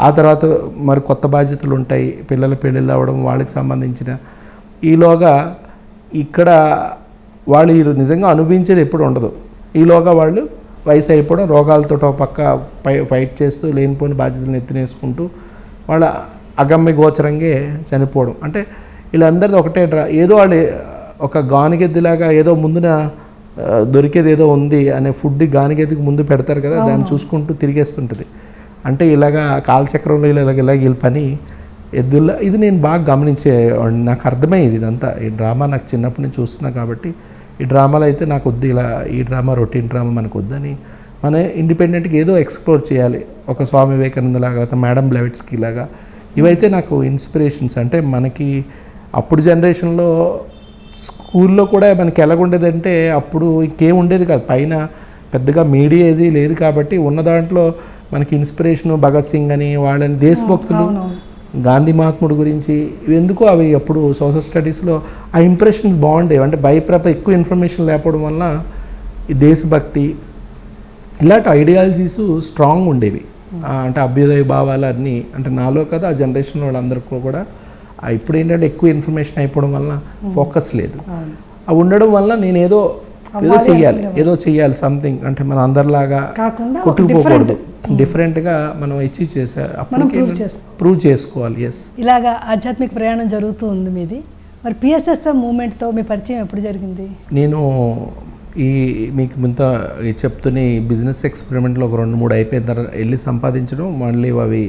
ఆ తర్వాత మరి కొత్త బాధ్యతలు ఉంటాయి, పిల్లల పెళ్ళిళ్ళు అవ్వడం, వాళ్ళకి సంబంధించిన. ఈలోగా ఇక్కడ వాళ్ళు నిజంగా అనుభవించేది ఎప్పుడు ఉండదు. ఈలోగా వాళ్ళు వయసు అయిపోవడం, రోగాలతో ఒక పక్క ఫైట్ చేస్తూ లేనిపోని బాధ్యతలను ఎత్తినేసుకుంటూ వాళ్ళ అగమ్య గోచరంగా చనిపోవడం. అంటే వీళ్ళందరిది ఒకటే ఏదో వాళ్ళు ఒక గానిగెద్దిలాగా ఏదో ముందున దొరికేది ఏదో ఉంది అనే ఫుడ్ గానిగెద్దికి ముందు పెడతారు కదా, దాన్ని చూసుకుంటూ తిరిగేస్తుంటుంది. అంటే ఇలాగా కాలచక్రంలో ఇలాగ వీళ్ళ పని ఎద్దుల్లో ఇది నేను బాగా గమనించేవాడిని. నాకు అర్థమైంది ఇదంతా. ఈ డ్రామా నాకు చిన్నప్పటి నుంచి చూస్తున్నా కాబట్టి ఈ డ్రామాలో అయితే నాకు వద్దు, ఈ డ్రామా రొటీన్ డ్రామా మనకు వద్దని మన ఇండిపెండెంట్గా ఏదో ఎక్స్ప్లోర్ చేయాలి. ఒక స్వామి వివేకానంద లాగా, మేడం బ్లెవెట్స్కీ లాగా. ఇవైతే నాకు ఇన్స్పిరేషన్స్. అంటే మనకి అప్పుడు జనరేషన్లో స్కూల్లో కూడా మనకి ఎలాగుండేదంటే అప్పుడు ఇంకేం ఉండేది కాదు, పైన పెద్దగా మీడియా ఏది లేదు కాబట్టి ఉన్న దాంట్లో మనకి ఇన్స్పిరేషను భగత్ సింగ్ అని వాళ్ళని దేశభక్తులు, గాంధీ మహాత్ముడు గురించి ఎందుకో అవి అప్పుడు సోషల్ స్టడీస్లో ఆ ఇంప్రెషన్స్ బాగుండేవి. అంటే భయప్రప ఎక్కువ ఇన్ఫర్మేషన్ లేకపోవడం వల్ల ఈ దేశభక్తి ఇలాంటి ఐడియాలజీస్ స్ట్రాంగ్ ఉండేవి. అంటే అభ్యుదయ భావాలు అన్నీ అంటే నాలో కదా ఆ జనరేషన్ వాళ్ళందరికీ కూడా. ఇప్పుడు ఏంటంటే ఎక్కువ ఇన్ఫర్మేషన్ అయిపోవడం వల్ల ఫోకస్ లేదు. అవి ఉండడం వల్ల నేను ఏదో చెయ్యాలి సంథింగ్. అంటే మన అందరిలాగా కొట్టుకుపోకూడదు, డిఫరెంట్గా మనం అచీవ్ చేసే అప్పటికే ప్రూవ్ చేసుకోవాలి. ఎస్, ఇలాగా ఆధ్యాత్మిక ప్రయాణం జరుగుతూ ఉంది మీది. మరి పిఎస్ఎస్ఎం మూమెంట్తో మీ పరిచయం ఎప్పుడు జరిగింది? నేను మీకు ఇంత చెప్తూనే బిజినెస్ ఎక్స్పెరిమెంట్లో ఒక 2-3 అయిపోయిన తర్వాత వెళ్ళి సంపాదించడం, మళ్ళీ అవి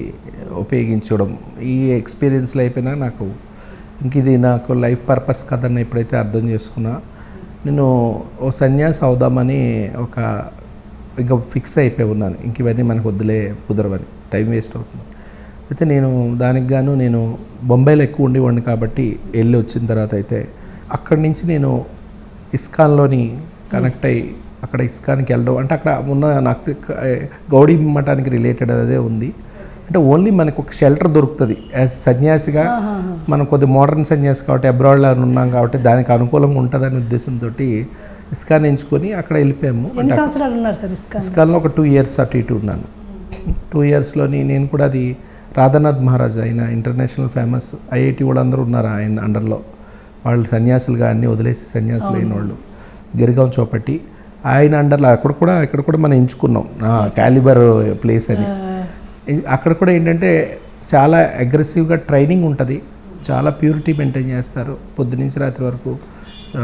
ఉపయోగించడం, ఈ ఎక్స్పీరియన్స్లు అయిపోయినా నాకు ఇంక ఇది నాకు లైఫ్ పర్పస్ కదని ఎప్పుడైతే అర్థం చేసుకున్నా, నేను ఓ సన్యాసి అవుదామని ఇంకా ఫిక్స్ అయిపోయి ఉన్నాను. ఇంక ఇవన్నీ మనకు వద్దులే, కుదరవని, టైం వేస్ట్ అవుతుంది. అయితే దానికి గాను నేను బొంబాయిలో ఎక్కువ ఉండేవాడిని కాబట్టి వెళ్ళి వచ్చిన తర్వాత అయితే అక్కడి నుంచి నేను ఇస్కాన్లోని కనెక్ట్ అయ్యి అక్కడ ఇస్కాన్కి వెళ్ళడం. అంటే అక్కడ ఉన్న నాకు గౌడీ మఠానికి రిలేటెడ్ అదే ఉంది. అంటే ఓన్లీ మనకు ఒక షెల్టర్ దొరుకుతుంది యాజ్ సన్యాసిగా. మనం కొద్ది మోడర్న్ సన్యాసి కాబట్టి అబ్రాడ్లో ఉన్నాం కాబట్టి దానికి అనుకూలంగా ఉంటుందనే ఉద్దేశంతో ఇస్కాన్ ఎంచుకొని అక్కడ వెళ్ళిపోయాము. ఇస్కాన్లో ఒక 2 years అటు ఇటు ఉన్నాను. 2 yearsలోని నేను కూడా అది రాధానాథ్ మహారాజ్ ఆయన ఇంటర్నేషనల్ ఫేమస్ ఐఐటి వాళ్ళందరూ ఉన్నారు ఆయన అండర్లో. వాళ్ళు సన్యాసులుగా అన్నీ వదిలేసి సన్యాసులు అయిన వాళ్ళు, గిరిగాం చౌపట్టి ఆయన అండర్లో ఇక్కడ కూడా మనం ఎంచుకున్నాం క్యాలిబర్ ప్లేస్ అని. అక్కడ కూడా ఏంటంటే చాలా అగ్రెసివ్గా ట్రైనింగ్ ఉంటుంది, చాలా ప్యూరిటీ మెయింటైన్ చేస్తారు. పొద్దునుంచి రాత్రి వరకు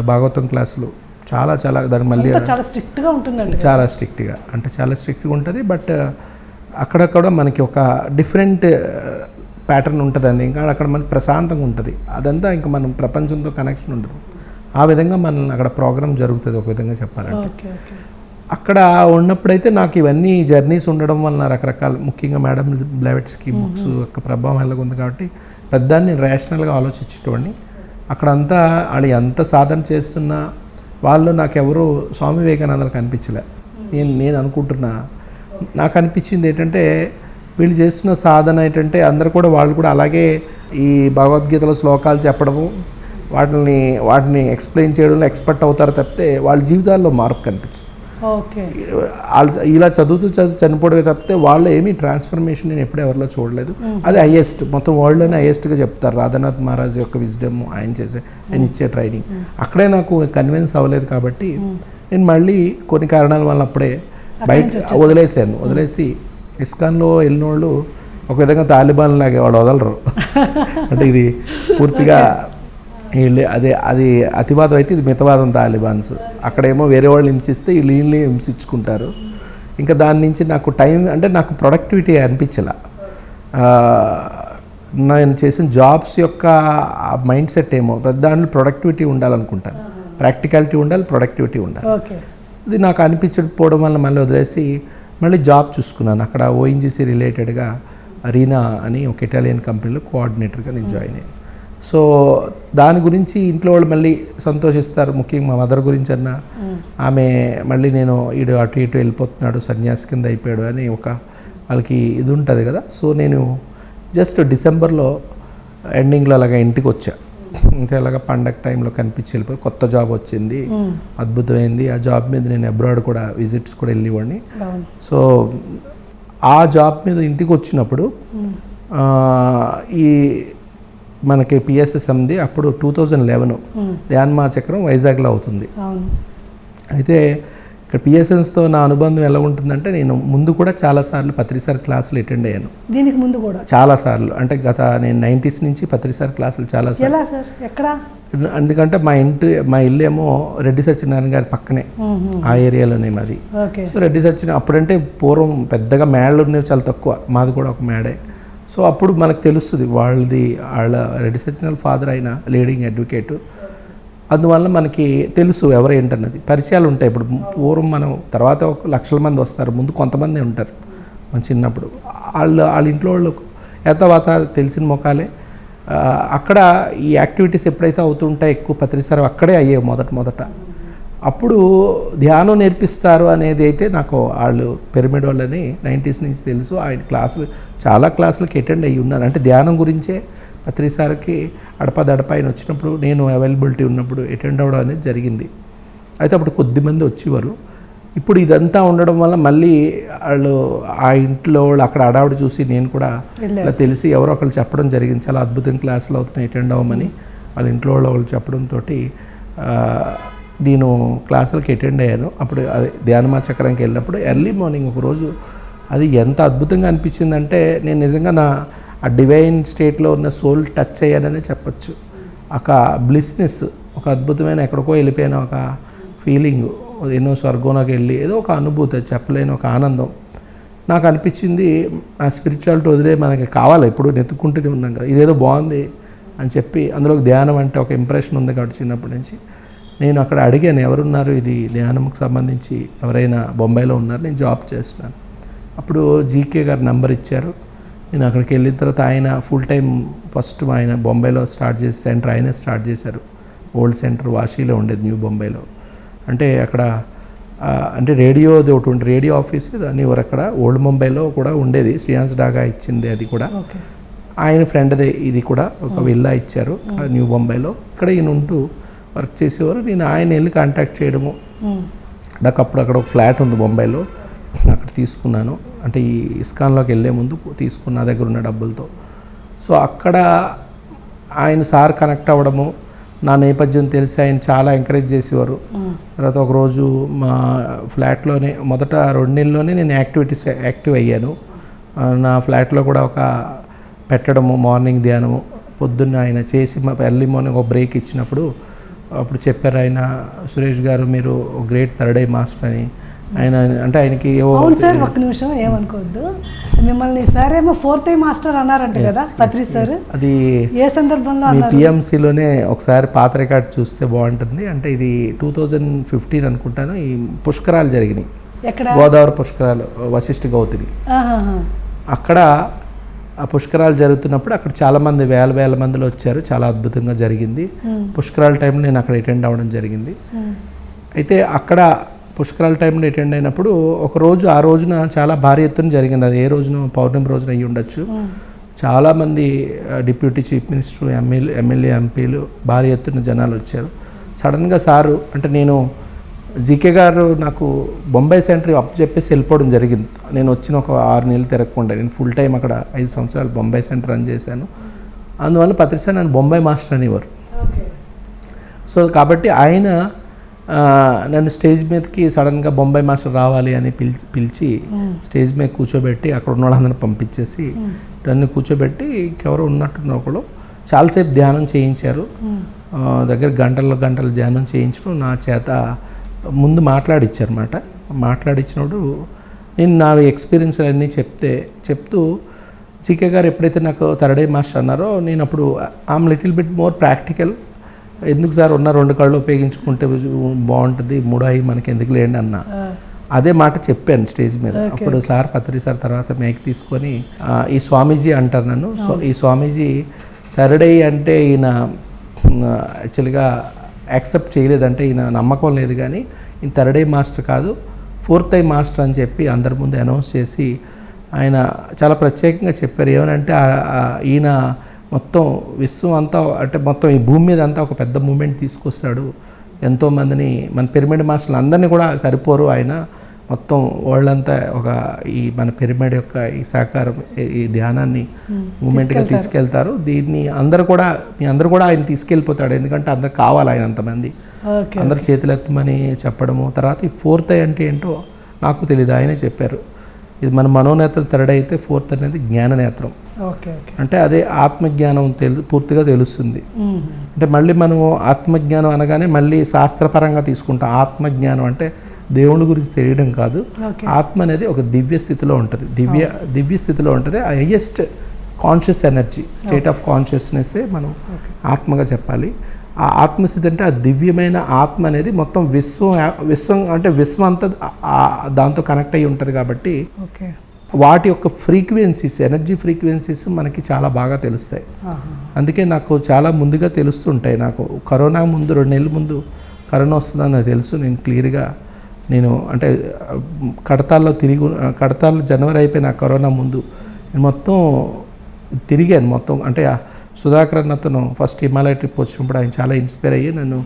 భాగవతం క్లాసులు చాలా దాని మళ్ళీ చాలా స్ట్రిక్ట్గా ఉంటుందండి. చాలా స్ట్రిక్ట్గా ఉంటుంది. బట్ అక్కడక్కడ మనకి ఒక డిఫరెంట్ ప్యాటర్న్ ఉంటుంది. ఇంకా అక్కడ మనకి ప్రశాంతంగా ఉంటుంది. అదంతా ఇంకా మనం ప్రపంచంతో కనెక్షన్ ఉండదు. ఆ విధంగా మనం అక్కడ ప్రోగ్రామ్ జరుగుతుంది ఒక విధంగా చెప్పాలంటే. అక్కడ ఉన్నప్పుడైతే నాకు ఇవన్నీ జర్నీస్ ఉండడం వలన రకరకాల, ముఖ్యంగా మేడం బ్లెవెట్స్కీ బుక్స్ యొక్క ప్రభావం ఎలాగుంది కాబట్టి పెద్దాన్ని రేషనల్గా ఆలోచించేటోడిని. అక్కడంతా వాళ్ళు ఎంత సాధన చేస్తున్నా వాళ్ళు నాకెవరూ స్వామి వివేకానందలకు అనిపించలే. నేను అనుకుంటున్నా, నాకు అనిపించింది ఏంటంటే వీళ్ళు చేస్తున్న సాధన ఏంటంటే అందరు కూడా వాళ్ళు కూడా అలాగే ఈ భగవద్గీతలో శ్లోకాలు చెప్పడము, వాటిని ఎక్స్ప్లెయిన్ చేయడంలో ఎక్స్పర్ట్ అవుతారు తప్పితే వాళ్ళ జీవితాల్లో మార్పు కనిపించింది. ఓకే. ఇలా చదువుతూ చనిపోవడమే తప్పితే వాళ్ళు ఏమీ ట్రాన్స్ఫర్మేషన్ నేను ఎప్పుడు ఎవరిలో చూడలేదు. అది హైయెస్ట్, మొత్తం వరల్డ్లోనే హైయెస్ట్గా చెప్తారు రాధానాథ్ మహారాజ్ యొక్క విజ్డమ్, ఆయన ఇచ్చే ట్రైనింగ్. అక్కడే నాకు కన్విన్స్ అవ్వలేదు కాబట్టి నేను మళ్ళీ కొన్ని కారణాల వల్ల అప్పుడే వదిలేసి ఇస్కాన్లో వెళ్ళిన వాళ్ళు ఒక విధంగా తాలిబాన్ లాగే వాళ్ళు వదలరు. అంటే ఇది పూర్తిగా అది అతివాదం అయితే ఇది మితవాదం తాలిబాన్స్. అక్కడేమో వేరే వాళ్ళు హింసిస్తే వీళ్ళు హింసించుకుంటారు. ఇంకా దాని నుంచి నాకు నాకు ప్రొడక్టివిటీ అనిపించలే. నేను చేసిన జాబ్స్ యొక్క మైండ్ సెట్ ఏమో ప్రతి దాంట్లో ప్రొడక్టివిటీ ఉండాలనుకుంటాను. ప్రాక్టికాలిటీ ఉండాలి, ప్రొడక్టివిటీ ఉండాలి. ఇది నాకు అనిపించకపోవడం వల్ల మళ్ళీ వదిలేసి మళ్ళీ జాబ్ చూసుకున్నాను. అక్కడ ఓఎన్జీసీ రిలేటెడ్గా రీనా అని ఒక ఇటాలియన్ కంపెనీలో కోఆర్డినేటర్గా నేను జాయిన్ అయ్యాను. సో దాని గురించి ఇంట్లో వాళ్ళు మళ్ళీ సంతోషిస్తారు. ముఖ్యంగా మా మదర్ గురించి అన్న ఆమె మళ్ళీ నేను అటు ఇటు వెళ్ళిపోతున్నాడు, సన్యాసి కింద అయిపోయాడు అని వాళ్ళకి ఇది ఉంటుంది కదా. సో నేను జస్ట్ డిసెంబర్లో ఎండింగ్లో అలాగా ఇంటికి వచ్చా. ఇంకా అలాగా పండగ టైంలో కనిపించి వెళ్ళిపోయి కొత్త జాబ్ వచ్చింది, అద్భుతమైంది. ఆ జాబ్ మీద నేను అబ్రాడ్ కూడా విజిట్స్ కూడా వెళ్ళేవాడిని. సో ఆ జాబ్ మీద ఇంటికి వచ్చినప్పుడు ఈ మనకి పిఎస్ఎస్ఎంది అప్పుడు 2011 ధ్యాన్మా చక్రం వైజాగ్లో అవుతుంది. అయితే ఇక్కడ పిఎస్ఎన్స్తో నా అనుబంధం ఎలా ఉంటుందంటే నేను ముందు కూడా చాలాసార్లు పత్రిసార్ క్లాసులు అటెండ్ అయ్యాను. దీనికి ముందు కూడా చాలాసార్లు, అంటే నేను 90s నుంచి పత్రిసార్ క్లాసులు చాలాసార్లు. ఎక్కడ? ఎందుకంటే మా ఇల్లు ఏమో రెడ్డి సత్యనారాయణ గారి పక్కనే, ఆ ఏరియాలోనే మాది. సో రెడ్డి సత్యనారాయణ అప్పుడంటే పూర్వం పెద్దగా మేడలు ఉండేవి చాలా తక్కువ, మాది కూడా ఒక మేడే. సో అప్పుడు మనకు తెలుస్తుంది వాళ్ళ రెడ్డి సత్యనారాయణ ఫాదర్ అయిన లీడింగ్ అడ్వకేటు. అందువల్ల మనకి తెలుసు ఎవరు ఏంటన్నది, పరిచయాలు ఉంటాయి. ఇప్పుడు పూర్వం మనం తర్వాత ఒక లక్షల మంది వస్తారు, ముందు కొంతమంది ఉంటారు మన చిన్నప్పుడు. వాళ్ళ ఇంట్లో వాళ్ళు ఏతవాత తెలిసిన ముఖాలే. అక్కడ ఈ యాక్టివిటీస్ ఎప్పుడైతే అవుతుంటాయి ఎక్కువ పత్రిసార్ అక్కడే అయ్యాయి మొదట. అప్పుడు ధ్యానం నేర్పిస్తారు అనేది అయితే నాకు వాళ్ళు పిరమిడ్ వాళ్ళని 90s నుంచి తెలుసు. ఆయన చాలా క్లాసులకి అటెండ్ అయ్యి ఉన్నాను. అంటే ధ్యానం గురించే పత్రిసార్కి అడపదడప ఆయన వచ్చినప్పుడు నేను అవైలబిలిటీ ఉన్నప్పుడు అటెండ్ అవ్వడం అనేది జరిగింది. అయితే అప్పుడు కొద్దిమంది వచ్చేవారు. ఇప్పుడు ఇదంతా ఉండడం వల్ల మళ్ళీ వాళ్ళు ఆ ఇంట్లో వాళ్ళు అక్కడ అడావిడి చూసి నేను కూడా ఇలా తెలిసి ఎవరో ఒకళ్ళు చెప్పడం జరిగింది, చాలా అద్భుతంగా క్లాసులు అవుతున్నాయి అటెండ్ అవ్వమని. వాళ్ళ ఇంట్లో వాళ్ళు చెప్పడంతో నేను క్లాసులకి అటెండ్ అయ్యాను. అప్పుడు అదే ధ్యానమా చక్రంకి వెళ్ళినప్పుడు ఎర్లీ మార్నింగ్ ఒకరోజు అది ఎంత అద్భుతంగా అనిపించిందంటే నేను నిజంగా ఆ డివైన్ స్టేట్లో ఉన్న సోల్ టచ్ అయ్యాననే చెప్పచ్చు. ఒక బ్లిస్నెస్, ఒక అద్భుతమైన ఎక్కడికో వెళ్ళిపోయిన ఒక ఫీలింగ్, ఎన్నో స్వర్గంలోకి వెళ్ళి ఏదో ఒక అనుభూతి, చెప్పలేని ఒక ఆనందం నాకు అనిపించింది. ఆ స్పిరిచువాలిటీ వదిలే మనకి కావాలి, ఎప్పుడు నెత్తుకుంటూనే ఉన్నాం కదా, ఇదేదో బాగుంది అని చెప్పి అందులో ధ్యానం అంటే ఒక ఇంప్రెషన్ ఉంది కాబట్టి చిన్నప్పటి నుంచి నేను అక్కడ అడిగాను, ఎవరున్నారు ఇది ధ్యానంకి సంబంధించి ఎవరైనా బొంబాయిలో ఉన్నారు, నేను జాబ్ చేస్తున్నాను. అప్పుడు జీకే గారు నెంబర్ ఇచ్చారు. నేను అక్కడికి వెళ్ళిన తర్వాత ఆయన ఫుల్ టైం ఫస్ట్ ఆయన బొంబాయిలో స్టార్ట్ చేసి సెంటర్ ఆయనే స్టార్ట్ చేశారు. ఓల్డ్ సెంటర్ వాషీలో ఉండేది, న్యూ బొంబాయిలో. అంటే అక్కడ అంటే రేడియోది ఒకటి ఉండే రేడియో ఆఫీస్ దాన్ని అక్కడ ఓల్డ్ ముంబైలో కూడా ఉండేది, శ్రీనివాస్ డాగా ఇచ్చింది అది కూడా. ఆయన ఫ్రెండ్దే ఇది కూడా ఒక విల్లా ఇచ్చారు న్యూ బొంబాయిలో. ఇక్కడ ఈయన ఉంటూ వర్క్ చేసేవారు. నేను ఆయన వెళ్ళి కాంటాక్ట్ చేయడము. నాకు అప్పుడు అక్కడ ఒక ఫ్లాట్ ఉంది బొంబాయిలో, అక్కడ తీసుకున్నాను. అంటే ఈ ఇస్కాన్లోకి వెళ్ళే ముందు తీసుకున్న దగ్గర ఉన్న డబ్బులతో. సో అక్కడ ఆయన సార్ కనెక్ట్ అవ్వడము, నా నేపథ్యం తెలిసి ఆయన చాలా ఎంకరేజ్ చేసేవారు. తర్వాత ఒకరోజు మా ఫ్లాట్లోనే మొదట 2 నెలల్లోనే నేను యాక్టివ్ అయ్యాను. నా ఫ్లాట్లో కూడా ఒక పెట్టడము, మార్నింగ్ ధ్యానము పొద్దున్న ఆయన చేసి ఎర్లీ మార్నింగ్ ఒక బ్రేక్ ఇచ్చినప్పుడు అప్పుడు చెప్పారు ఆయన, సురేష్ గారు మీరు గ్రేట్ థర్డ్ ఐ మాస్టర్ అని. ఆయన అంటే ఆయనకి సార్ ఒక్క నిమిషం ఏమనుకోవద్దు, మిమ్మల్ని సార్ ఏమో 4th ఐ మాస్టర్ అన్నారంట కదా పత్రి సార్, అది ఏ సందర్భంలో? మీ పిఎంసీలోనే ఒకసారి పాత రికార్డ్ చూస్తే బాగుంటుంది. అంటే ఇది 2015 అనుకుంటాను. ఈ పుష్కరాలు జరిగినాయి, గోదావరి పుష్కరాలు, వశిష్ఠ గౌతమి. అక్కడ ఆ పుష్కరాలు జరుగుతున్నప్పుడు అక్కడ చాలామంది వేల మందిలో వచ్చారు, చాలా అద్భుతంగా జరిగింది. పుష్కరాల టైంలో నేను అక్కడ అటెండ్ అవ్వడం జరిగింది. అయితే అక్కడ పుష్కరాల టైంలో అటెండ్ అయినప్పుడు ఒకరోజు ఆ రోజున చాలా భారీ ఎత్తున జరిగింది. అది ఏ రోజున, పౌర్ణమి రోజున అయ్యి ఉండొచ్చు. చాలామంది డిప్యూటీ చీఫ్ మినిస్టర్, ఎమ్మెల్యే ఎంపీలు భారీ ఎత్తున జనాలు వచ్చారు. సడన్గా సారు అంటే నేను జీకే గారు నాకు బొంబాయి సెంటర్ అప్ చెప్పేసి వెళ్ళిపోవడం జరిగింది. నేను వచ్చిన ఒక 6 నెలలు తిరగకుండా నేను ఫుల్ టైం అక్కడ 5 సంవత్సరాలు బొంబాయి సెంటర్ రన్ చేశాను. అందువల్ల పత్రిసారి నన్ను బొంబాయి మాస్టర్ అనేవారు. సో కాబట్టి ఆయన నన్ను స్టేజ్ మీదకి సడన్గా బొంబాయి మాస్టర్ రావాలి అని పిలిచి స్టేజ్ మీద కూర్చోబెట్టి అక్కడ ఉన్న వాళ్ళందరినీ పంపించేసి నన్ను కూర్చోబెట్టి ఇంకెవరో ఉన్నట్టున్న ఒకళ్ళు చాలాసేపు ధ్యానం చేయించారు. దగ్గర గంటలు ధ్యానం చేయించడం నా చేత ముందు మాట్లాడిచ్చారన్నమాట. మాట్లాడించినప్పుడు నేను నా ఎక్స్పీరియన్స్ అన్నీ చెప్తూ జీకే గారు ఎప్పుడైతే నాకు థర్డ్ డే మాస్టర్ అన్నారో నేను అప్పుడు I'm little bit more practical. ఎందుకు సార్ ఉన్న 2 కళ్ళు ఉపయోగించుకుంటే బాగుంటుంది, 3 అయ్యి మనకి ఎందుకు లేండి అన్న అదే మాట చెప్పాను స్టేజ్ మీద. అప్పుడు సార్ పత్రి సార్ తర్వాత మైక్ తీసుకొని ఈ స్వామీజీ అంటారు నన్ను. సో ఈ స్వామీజీ థర్డ్ ఐ అంటే ఈయన యాక్చువల్గా యాక్సెప్ట్ చేయలేదంటే ఈయన నమ్మకం లేదు, కానీ ఈయన థర్డ్ ఐ మాస్టర్ కాదు 4th ఐ మాస్టర్ అని చెప్పి అందరి ముందు అనౌన్స్ చేసి ఆయన చాలా ప్రత్యేకంగా చెప్పారు. ఏమనంటే ఈయన మొత్తం విశ్వం అంతా అంటే మొత్తం ఈ భూమి మీద అంతా ఒక పెద్ద మూమెంట్ తీసుకొస్తాడు. ఎంతోమందిని మన పిరమిడ్ మాస్టర్లు అందరినీ కూడా సరిపోరు, ఆయన మొత్తం వరల్డ్ అంతా ఒక ఈ మన పిరమిడ్ యొక్క ఈ సహకారం ఈ ధ్యానాన్ని మూమెంట్గా తీసుకెళ్తారు. దీన్ని మీ అందరూ కూడా ఆయన తీసుకెళ్ళిపోతాడు. ఎందుకంటే అందరు కావాలి ఆయన అంతమంది, అందరు చేతులు ఎత్తమని చెప్పడము. తర్వాత ఈ 4th ఐ అంటే ఏంటో నాకు తెలియదు, ఆయనే చెప్పారు. ఇది మన మనోనేత్రం థర్డ్ అయితే 4th అనేది జ్ఞాననేత్రం. అంటే అదే ఆత్మజ్ఞానం పూర్తిగా తెలుస్తుంది. అంటే మళ్ళీ మనం ఆత్మజ్ఞానం అనగానే మళ్ళీ శాస్త్రపరంగా తీసుకుంటాం. ఆత్మజ్ఞానం అంటే దేవుడి గురించి తెలియడం కాదు. ఆత్మ అనేది ఒక దివ్య స్థితిలో ఉంటుంది, దివ్య స్థితిలో ఉంటుంది. Highest conscious energy state of కాన్షియస్నెస్సే మనం ఆత్మగా చెప్పాలి. ఆ ఆత్మస్థితి అంటే ఆ దివ్యమైన ఆత్మ అనేది మొత్తం విశ్వం అంటే విశ్వం అంతా దాంతో కనెక్ట్ అయ్యి ఉంటుంది. కాబట్టి వాటి యొక్క ఫ్రీక్వెన్సీస్ ఎనర్జీ ఫ్రీక్వెన్సీస్ మనకి చాలా బాగా తెలుస్తాయి. అందుకే నాకు చాలా ముందుగా తెలుస్తుంటాయి. నాకు కరోనా ముందు 2 నెలల ముందు కరోనా వస్తుందని నాకు తెలుసు. నేను క్లియర్గా అంటే కడతాల్లో జనవరి అయిపోయిన కరోనా ముందు నేను మొత్తం తిరిగాను. మొత్తం అంటే సుధాకర్ అతను ఫస్ట్ హిమాలయ ట్రిప్ వచ్చినప్పుడు ఆయన చాలా ఇన్స్పైర్ అయ్యి నన్ను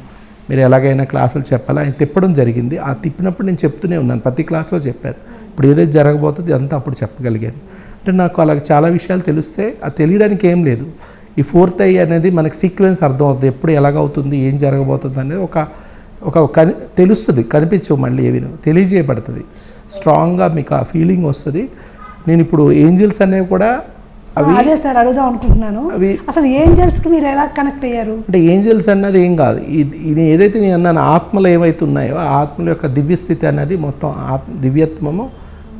మీరు ఎలాగైనా క్లాసులు చెప్పాలి ఆయన తిప్పడం జరిగింది. ఆ తిప్పినప్పుడు నేను చెప్తూనే ఉన్నాను, ప్రతి క్లాస్లో చెప్పాను. ఇప్పుడు ఏదైతే జరగబోతుంది అంతా అప్పుడు చెప్పగలిగాను. అంటే నాకు అలాగ చాలా విషయాలు తెలిస్తే అది తెలియడానికి ఏం లేదు. ఈ 4th ఐ అనేది మనకి సీక్వెన్స్ అర్థమవుతుంది, ఎప్పుడు ఎలాగవుతుంది ఏం జరగబోతుంది అనేది ఒక తెలుస్తుంది. కనిపించవు మళ్ళీ ఏవిను తెలియజేయబడుతుంది. స్ట్రాంగ్గా మీకు ఆ ఫీలింగ్ వస్తుంది. నేను ఇప్పుడు ఏంజల్స్ అనేవి కూడా అదే సార్ అడుగుదాం అనుకుంటున్నాను, అసలు ఏంజల్స్కి మీరు ఎలా కనెక్ట్ అయ్యారు? అంటే ఏంజల్స్ అన్నది ఏం కాదు, ఇది ఏదైతే నేను అన్నాను ఆత్మలు ఏవైతే ఉన్నాయో ఆ ఆత్మల యొక్క దివ్యస్థితి అనేది మొత్తం దివ్యత్వము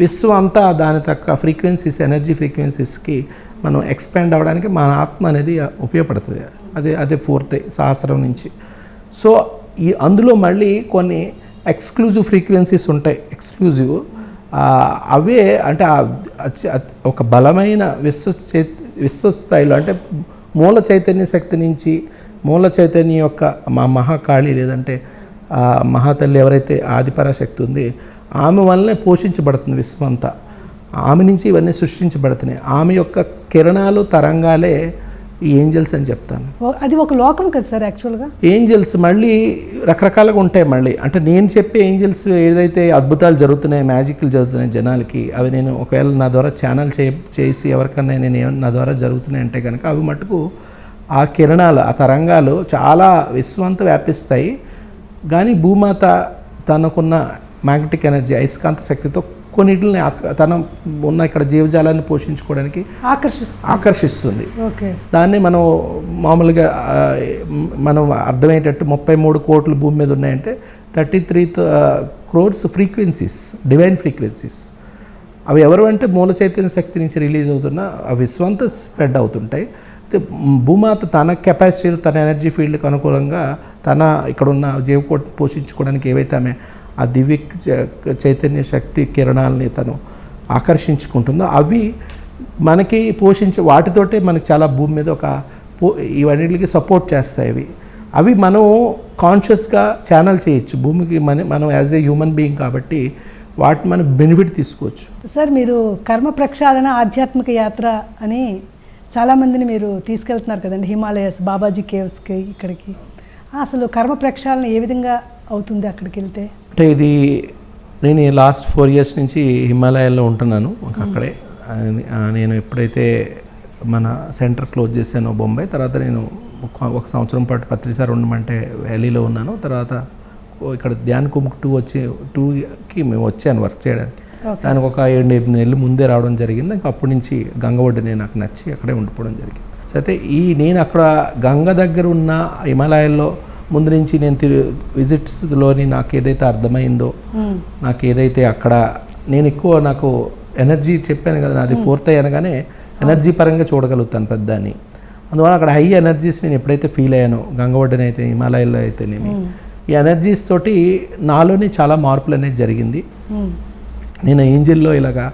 విశ్వం అంతా దాని తక్క ఫ్రీక్వెన్సీస్ ఎనర్జీ ఫ్రీక్వెన్సీస్కి మనం ఎక్స్పాండ్ అవ్వడానికి మన ఆత్మ అనేది ఉపయోగపడుతుంది. అదే 4th ఐ సహస్రం నుంచి. సో అందులో మళ్ళీ కొన్ని ఎక్స్క్లూజివ్ ఫ్రీక్వెన్సీస్ ఉంటాయి. ఎక్స్క్లూజివ్ అవే అంటే ఒక బలమైన విశ్వస్థాయిలో అంటే మూల చైతన్య శక్తి నుంచి మూల చైతన్య యొక్క మా మహాకాళి లేదంటే మహాతల్లి ఎవరైతే ఆదిపరాశక్తి ఉంది ఆమె వల్లనే పోషించబడుతుంది విశ్వం అంతా. ఆమె నుంచి ఇవన్నీ సృష్టించబడుతున్నాయి. ఆమె యొక్క కిరణాలు తరంగాలే ఈ ఏంజల్స్ అని చెప్తాను. అది ఒక లోకం కదా సార్ యాక్చువల్గా. ఏంజల్స్ మళ్ళీ రకరకాలుగా ఉంటాయి. మళ్ళీ అంటే నేను చెప్పే ఏంజల్స్ ఏదైతే అద్భుతాలు జరుగుతున్నాయి, మ్యాజిక్లు జరుగుతున్నాయి జనాలకి, అవి నేను ఒకవేళ నా ద్వారా ఛానల్ చేసి ఎవరికన్నా నేను నా ద్వారా జరుగుతున్నాయి అంటే కనుక అవి మటుకు ఆ కిరణాలు ఆ తరంగాలు చాలా విశ్వంతా వ్యాపిస్తాయి. కానీ భూమాత తనకున్న మ్యాగ్నెటిక్ ఎనర్జీ అయస్కాంత శక్తితో కొన్నిటిని తన ఉన్న ఇక్కడ జీవజాలాన్ని పోషించుకోవడానికి ఆకర్షిస్తుంది. దాన్ని మనం మామూలుగా మనం అర్థమయ్యేటట్టు 33 కోట్లు భూమి మీద ఉన్నాయంటే 33 crores ఫ్రీక్వెన్సీస్, డివైన్ ఫ్రీక్వెన్సీస్. అవి ఎవరు అంటే మూల చైతన్య శక్తి నుంచి రిలీజ్ అవుతున్న ఆ విశ్వంతా స్ప్రెడ్ అవుతుంటాయి. భూమాత తన కెపాసిటీ తన ఎనర్జీ ఫీల్డ్కి అనుకూలంగా తన ఇక్కడున్న జీవకోటి పోషించుకోవడానికి ఏవైతే ఆమె ఆ దివ్య చైతన్య శక్తి కిరణాలని తను ఆకర్షించుకుంటుందో అవి మనకి వాటితోటే మనకి చాలా భూమి మీద ఇవన్నిటికి సపోర్ట్ చేస్తాయి. అవి మనం కాన్షియస్గా ఛానల్ చేయొచ్చు భూమికి. మనం యాజ్ ఏ హ్యూమన్ బీయింగ్ కాబట్టి వాటిని మనం బెనిఫిట్ తీసుకోవచ్చు. సార్ మీరు కర్మ ప్రక్షాళన ఆధ్యాత్మిక యాత్ర అని చాలామందిని మీరు తీసుకెళ్తున్నారు కదండి, హిమాలయస్, బాబాజీ కేవ్స్కి, ఇక్కడికి. అసలు కర్మ ప్రక్షాళన ఏ విధంగా అవుతుంది అక్కడికి వెళ్తే? అంటే ఇది నేను లాస్ట్ 4 years నుంచి హిమాలయాల్లో ఉంటున్నాను అక్కడే. నేను ఎప్పుడైతే మన సెంటర్ క్లోజ్ చేశానో బొంబాయి, తర్వాత నేను ఒక సంవత్సరం పాటు పత్రిసారి ఉండమంటే వ్యాలీలో ఉన్నాను. తర్వాత ఇక్కడ ధ్యాన్ కుంభ్ 2కి మేము వచ్చాను వర్క్ చేయడానికి. దానికి ఒక 7-8 నెలలు ముందే రావడం జరిగింది. ఇంకా అప్పటి నుంచి గంగ ఒడ్డునే నాకు నచ్చి అక్కడే ఉండిపోవడం జరిగింది. సో అయితే నేను అక్కడ గంగ దగ్గర ఉన్న హిమాలయాల్లో ముందు నుంచి నేను విజిట్స్లోని నాకు ఏదైతే అర్థమైందో, నాకు ఏదైతే అక్కడ నేను ఎక్కువ నాకు ఎనర్జీ చెప్పాను కదా, నాది 4th అనగానే ఎనర్జీ పరంగా చూడగలుగుతాను పెద్ద అని. అందువల్ల అక్కడ హై ఎనర్జీస్ నేను ఎప్పుడైతే ఫీల్ అయ్యానో గంగ ఒడ్డునైతే హిమాలయాల్లో అయితేనేమి, ఈ ఎనర్జీస్ తోటి నాలోనే చాలా మార్పులు అనేది జరిగింది. నేను ఏంజిల్లో ఇలాగా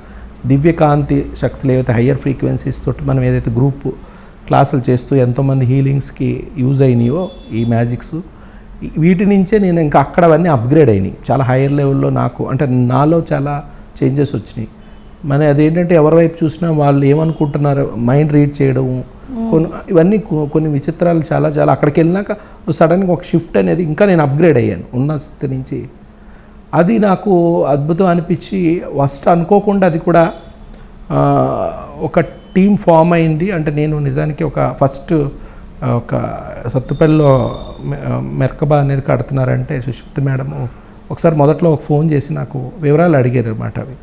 దివ్యకాంతి శక్తులు ఏవైతే హయ్యర్ ఫ్రీక్వెన్సీస్ తోటి మనం ఏదైతే గ్రూప్ క్లాసులు చేస్తూ ఎంతోమంది హీలింగ్స్కి యూజ్ అయినాయో ఈ మ్యాజిక్స్, వీటి నుంచే నేను ఇంకా అక్కడ అవన్నీ అప్గ్రేడ్ అయినాయి. చాలా హైయర్ లెవెల్లో నాకు అంటే నాలో చాలా చేంజెస్ వచ్చినాయి. మన అదేంటంటే ఎవరి వైపు చూసినా వాళ్ళు ఏమనుకుంటున్నారు మైండ్ రీడ్ చేయడము, ఇవన్నీ కొన్ని విచిత్రాలు చాలా చాలా అక్కడికి వెళ్ళినాక సడన్గా ఒక షిఫ్ట్ అనేది ఇంకా నేను అప్గ్రేడ్ అయ్యాను ఉన్న స్థితి నుంచి. అది నాకు అద్భుతం అనిపించి ఫస్ట్ అనుకోకుండా అది కూడా ఒక టీమ్ ఫామ్ అయింది. అంటే నేను నిజానికి ఫస్ట్ ఒక సత్తుపల్లిలో మెర్కబా అనేది కడుతున్నారంటే సుష్మిత మేడము ఒకసారి మొదట్లో ఒక ఫోన్ చేసి నాకు వివరాలు అడిగారు అన్నమాట. అవి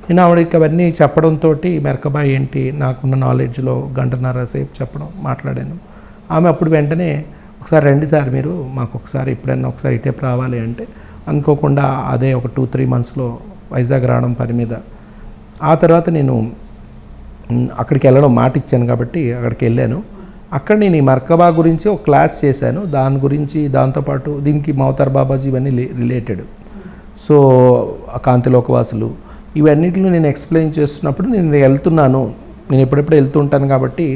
నేను ఆవిడకి అవన్నీ చెప్పడంతో మెర్కబా ఏంటి నాకున్న నాలెడ్జ్లో 1.5 సేపు చెప్పడం మాట్లాడాను. ఆమె అప్పుడు వెంటనే ఒకసారి రండి సార్ మీరు మాకు ఒకసారి ఎప్పుడైనా ఒకసారి ఇటేపు రావాలి అంటే, అనుకోకుండా అదే ఒక 2-3 monthsలో వైజాగ్ రావడం పని మీద. ఆ తర్వాత నేను అక్కడికి వెళ్ళడం మాట ఇచ్చాను కాబట్టి అక్కడికి వెళ్ళాను. అక్కడ నేను ఈ మర్కబా గురించి ఒక క్లాస్ చేశాను. దాని గురించి దాంతోపాటు దీనికి మవతార్ బాబాజీ ఇవన్నీ రిలేటెడ్. సో కాంతిలోకవాసులు ఇవన్నిటిని నేను ఎక్స్ప్లెయిన్ చేస్తున్నప్పుడు నేను వెళ్తున్నాను, నేను ఎప్పుడెప్పుడు వెళ్తుంటాను కాబట్టి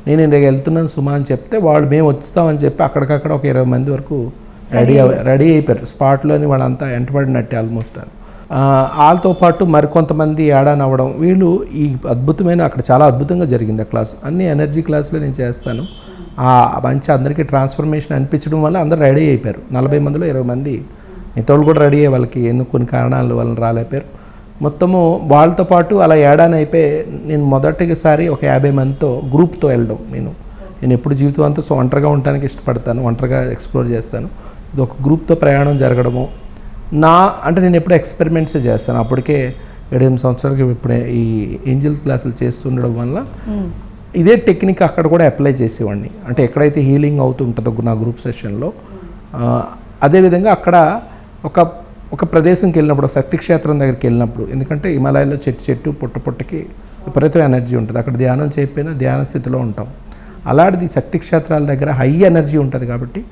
నేను వెళ్తున్నాను సుమా అని చెప్తే వాళ్ళు మేము వస్తామని చెప్పి అక్కడికక్కడ ఒక 20 మంది వరకు రెడీ అయిపోయారు. స్పాట్లోని వాళ్ళంతా వెంటబడినట్టే ఆల్మోస్ట్. వాళ్ళతో పాటు మరికొంతమంది యాడాన్ అవ్వడం, వీళ్ళు ఈ అద్భుతమైన అక్కడ చాలా అద్భుతంగా జరిగింది ఆ క్లాస్. అన్ని ఎనర్జీ క్లాసులో నేను చేస్తాను. ఆ మంచి అందరికీ ట్రాన్స్ఫర్మేషన్ అనిపించడం వల్ల అందరూ రెడీ అయిపోయారు. 40 మందిలో 20 మంది మిగతావాళ్ళు కూడా రెడీ అయ్యే వాళ్ళకి ఎందుకు కొన్ని కారణాలు వాళ్ళని రాలేపారు. మొత్తము వాళ్ళతో పాటు అలా ఏడాన్ అయిపోయి నేను మొదటిసారి ఒక 50 మందితో గ్రూప్తో వెళ్ళడం. నేను ఎప్పుడు జీవితం అంతా ఒంటరిగా ఉండడానికి ఇష్టపడతాను, ఒంటరిగా ఎక్స్ప్లోర్ చేస్తాను. ఇది ఒక గ్రూప్తో ప్రయాణం జరగడము అంటే నేను ఎప్పుడు ఎక్స్పెరిమెంట్స్ చేస్తాను. అప్పటికే 7-8 సంవత్సరాలకి ఇప్పుడే ఈ ఏంజిల్ క్లాసులు చేస్తుండడం వల్ల ఇదే టెక్నిక్ అక్కడ కూడా అప్లై చేసేవాడిని. అంటే ఎక్కడైతే హీలింగ్ అవుతుంటుందో నా గ్రూప్ సెషన్లో, అదేవిధంగా అక్కడ ఒక ప్రదేశంకి వెళ్ళినప్పుడు, శక్తిక్షేత్రం దగ్గరికి వెళ్ళినప్పుడు, ఎందుకంటే హిమాలయాల్లో చెట్టు పుట్టకి విపరీతమైన ఎనర్జీ ఉంటుంది. అక్కడ ధ్యానం చేయకపోయినా ధ్యాన స్థితిలో ఉంటాం. అలాంటిది శక్తిక్షేత్రాల దగ్గర హై ఎనర్జీ ఉంటుంది కాబట్టి